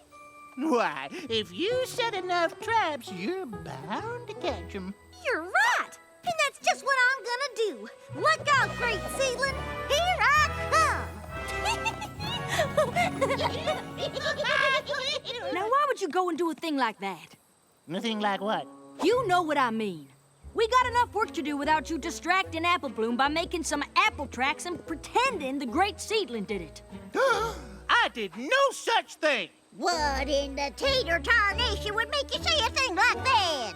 Why, if you set enough traps, you're bound to catch him. You're right! And that's just what I'm gonna do. Look out, great seedling! Here I come! Now, why would you go and do a thing like that? Nothing like what? You know what I mean. We got enough work to do without you distracting Apple Bloom by making some apple tracks and pretending the great seedling did it. I did no such thing! What in the tater tarnation would make you say a thing like that?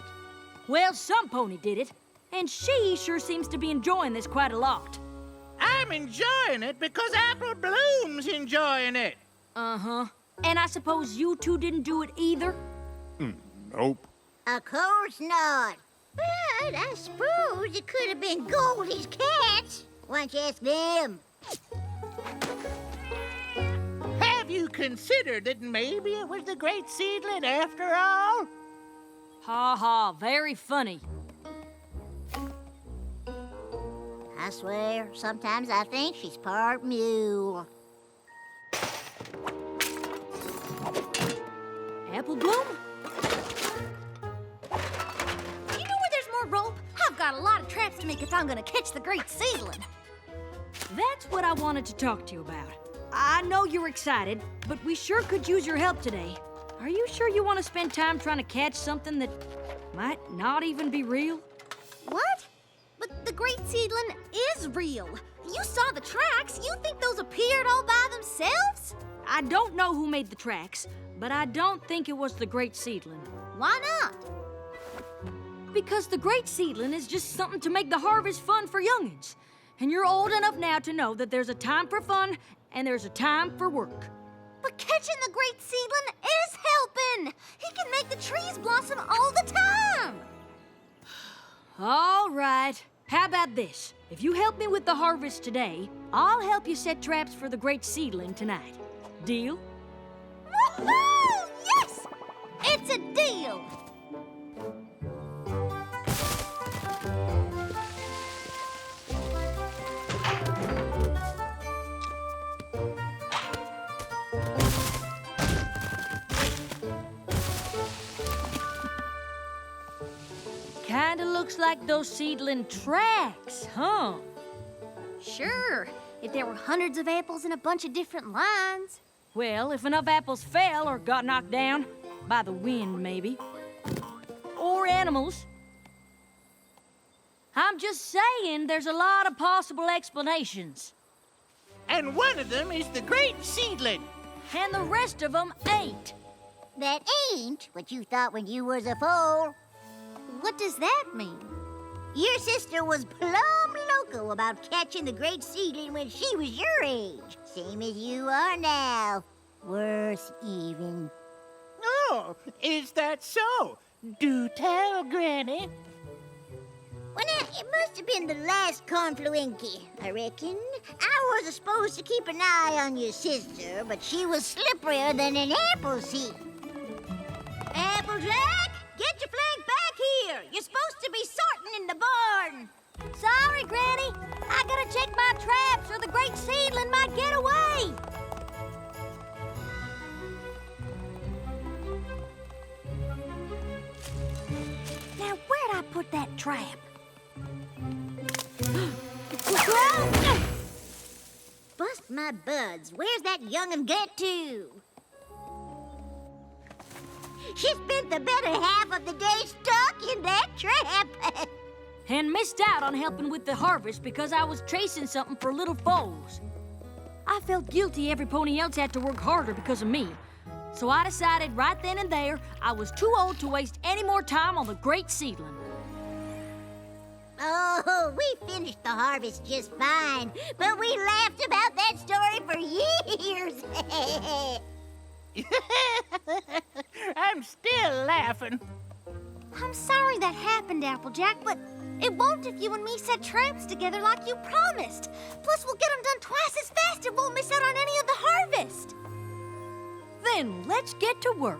Well, some pony did it, and she sure seems to be enjoying this quite a lot. I'm enjoying it because Apple Bloom's enjoying it. Uh-huh. And I suppose you two didn't do it either? Nope. Of course not. But I suppose it could have been Goldie's cats. Why don't you ask them? Have you considered that maybe it was the great seedling after all? Ha ha, very funny. I swear, sometimes I think she's part mule. Apple Bloom? make if I'm gonna catch the great seedling. That's what I wanted to talk to you about. I know you're excited, but we sure could use your help today. Are you sure you want to spend time trying to catch something that might not even be real? What? But the great seedling is real. You saw the tracks. You think those appeared all by themselves? I don't know who made the tracks, but I don't think it was the great seedling. Why not? Because the great seedling is just something to make the harvest fun for youngins. And you're old enough now to know that there's a time for fun and there's a time for work. But catching the great seedling is helping. He can make the trees blossom all the time. All right. How about this? If you help me with the harvest today, I'll help you set traps for the great seedling tonight. Deal? Woohoo! Yes! It's a deal! Kinda looks like those seedling tracks, huh? Sure, if there were hundreds of apples in a bunch of different lines. Well, if enough apples fell or got knocked down, by the wind maybe, or animals. I'm just saying there's a lot of possible explanations. And one of them is the great seedling. And the rest of them ain't. That ain't what you thought when you was a foal. What does that mean? Your sister was plumb loco about catching the great seedling when she was your age. Same as you are now. Worse even. Oh, is that so? Do tell, Granny. Well, now, it must have been the last confluency, I reckon. I was supposed to keep an eye on your sister, but she was slipperier than an apple seed. Applejack, get your flank back here. You're supposed to be sorting in the barn. Sorry, Granny. I gotta check my traps or the great seedling might get away. Now, where'd I put that trap? Bust my buds. Where's that young'un get to? She spent the better half of the day stuck in that trap. And missed out on helping with the harvest because I was chasing something for little foals. I felt guilty every pony else had to work harder because of me. So I decided right then and there I was too old to waste any more time on the great seedling. Oh, we finished the harvest just fine, but we laughed about that story for years. I'm still laughing. I'm sorry that happened, Applejack, but it won't if you and me set traps together like you promised. Plus, we'll get them done twice as fast and won't miss out on any of the harvest. Then let's get to work.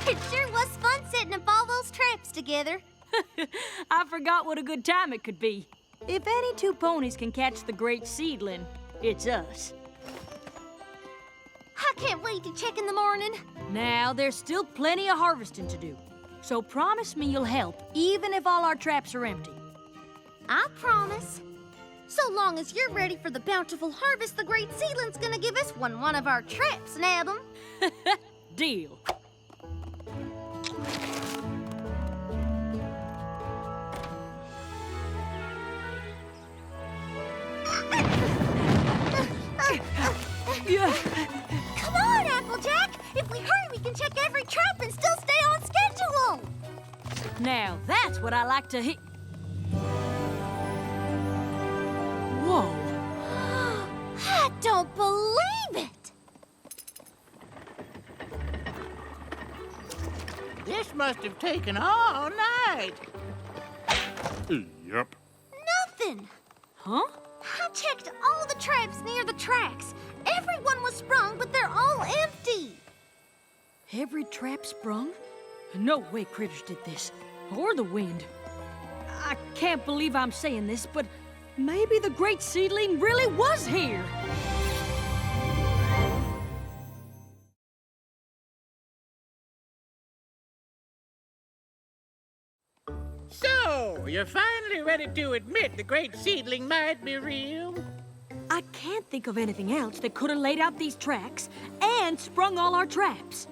It sure was fun setting up all those traps together. I forgot what a good time it could be. If any two ponies can catch the great seedling, it's us. I can't wait to check in the morning. Now, there's still plenty of harvesting to do. So promise me you'll help, even if all our traps are empty. I promise. So long as you're ready for the bountiful harvest, the great seedling's gonna give us one of our traps, nab 'em. Deal. Come on, Applejack! If we hurry, we can check every trap and still stay on schedule! Now, that's what I like to hit. Whoa. I don't believe it! This must have taken all night. Yep. Nothing! Huh? I checked all the traps near the tracks. Everyone was sprung, but they're all empty. Every trap sprung? No way critters did this. Or the wind. I can't believe I'm saying this, but maybe the great seedling really was here. So, you're finally ready to admit the great seedling might be real? I can't think of anything else that could have laid out these tracks and sprung all our traps.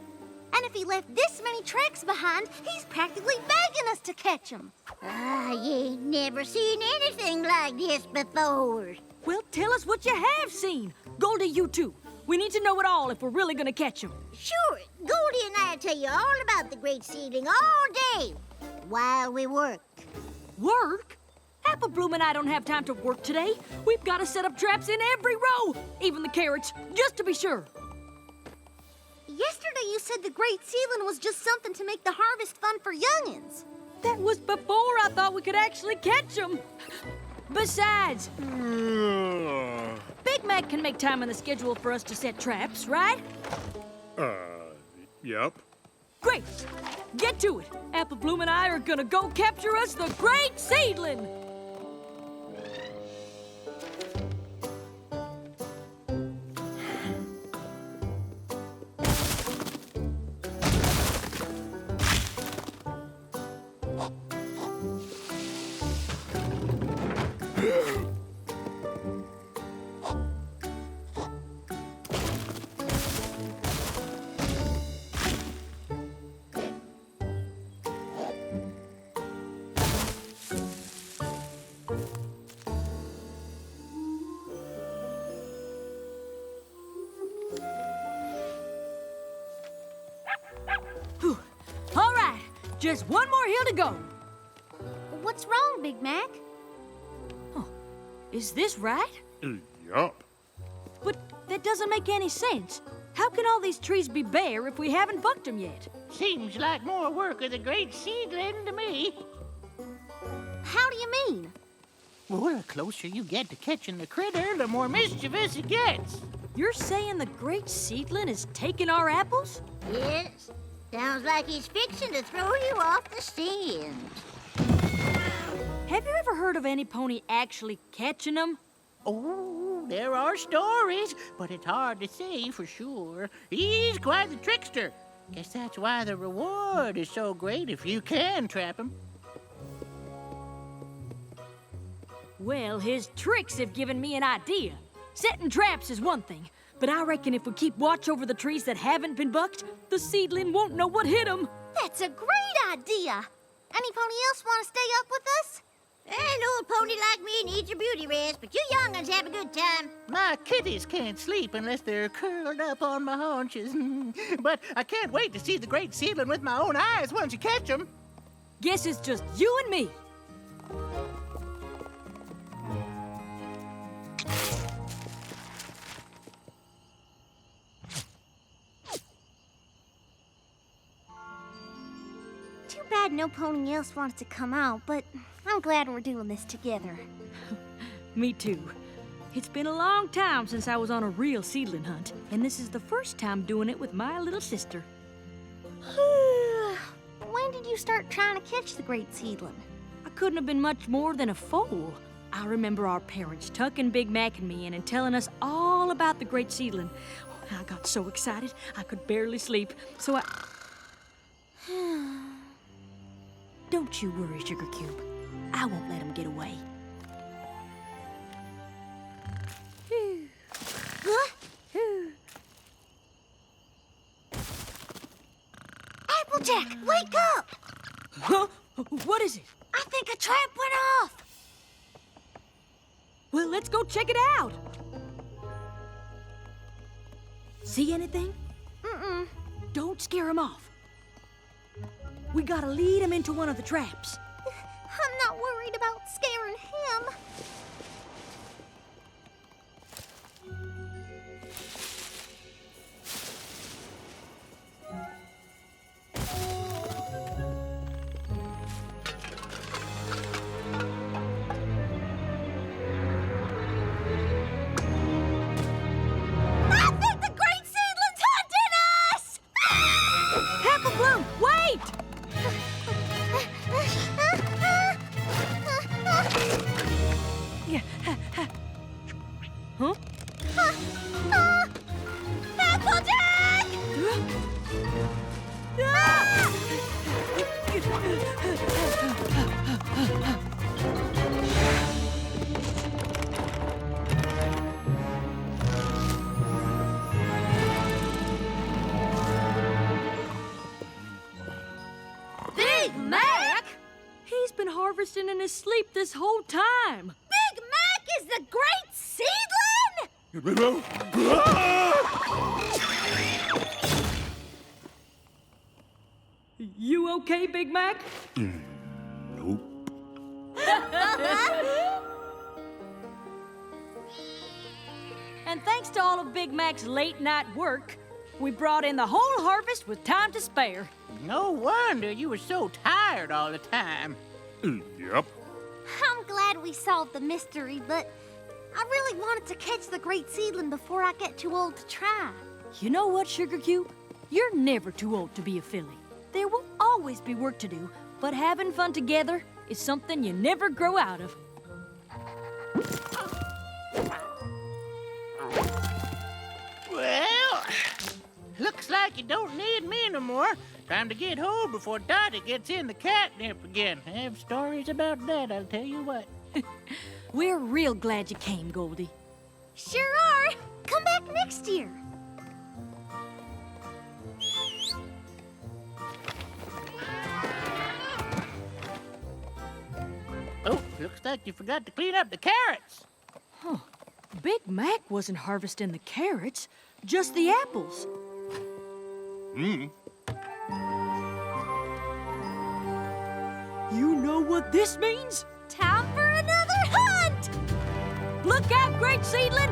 And if he left this many tracks behind, he's practically begging us to catch them. You ain't never seen anything like this before. Well, tell us what you have seen. Goldie, you too. We need to know it all if we're really gonna catch him. Sure, Goldie and I'll tell you all about the great seedling all day while we work. Work? Apple Bloom and I don't have time to work today. We've got to set up traps in every row, even the carrots, just to be sure. Yesterday you said the great seedling was just something to make the harvest fun for youngins. That was before I thought we could actually catch them. Besides, Big Mac can make time in the schedule for us to set traps, right? Yep. Great. Get to it. Apple Bloom and I are gonna go capture us the great seedling. All right, just one more hill to go. What's wrong, Big Mac? Is this right? Yup. But that doesn't make any sense. How can all these trees be bare if we haven't bucked them yet? Seems like more work of the great seedling to me. How do you mean? Well, the closer you get to catching the critter, the more mischievous it gets. You're saying the great seedling is taking our apples? Yes. Sounds like he's fixing to throw you off the stand. Have you ever heard of any pony actually catching them? Oh, there are stories, but it's hard to say for sure. He's quite the trickster. Guess that's why the reward is so great if you can trap him. Well, his tricks have given me an idea. Setting traps is one thing, but I reckon if we keep watch over the trees that haven't been bucked, the seedling won't know what hit him. That's a great idea. Any pony else want to stay up with us? An old pony like me needs a beauty rest, but you young'uns have a good time. My kitties can't sleep unless they're curled up on my haunches. But I can't wait to see the great seedling with my own eyes once you catch him. Guess it's just you and me. Too bad no pony else wanted to come out, but I'm glad we're doing this together. Me too. It's been a long time since I was on a real seedling hunt, and this is the first time doing it with my little sister. When did you start trying to catch the great seedling? I couldn't have been much more than a foal. I remember our parents tucking Big Mac and me in and telling us all about the great seedling. I got so excited I could barely sleep, so I... Don't you worry, Sugar Cube. I won't let him get away. Wake up! Huh? What is it? I think a trap went off. Well, let's go check it out. See anything? Mm-mm. Don't scare him off. We gotta lead him into one of the traps. I'm not worried about scaring him. I think the great seedling's hunting us! Apple Bloom, wait! Huh? Applejack! Big Mac? He's been harvesting in his sleep this whole time. Big Mac is the great seedling? You okay, Big Mac? Nope. And thanks to all of Big Mac's late night work, we brought in the whole harvest with time to spare. No wonder you were so tired all the time. Yep. I'm glad we solved the mystery, but I really wanted to catch the great seedling before I get too old to try. You know what, Sugar Cube? You're never too old to be a filly. There will always be work to do, but having fun together is something you never grow out of. Well, looks like you don't need me no more. Time to get home before Dottie gets in the catnip again. I have stories about that, I'll tell you what. We're real glad you came, Goldie. Sure are. Come back next year. Oh, looks like you forgot to clean up the carrots. Huh. Big Mac wasn't harvesting the carrots, just the apples. You know what this means? Time for another hunt! Look out, great seedling!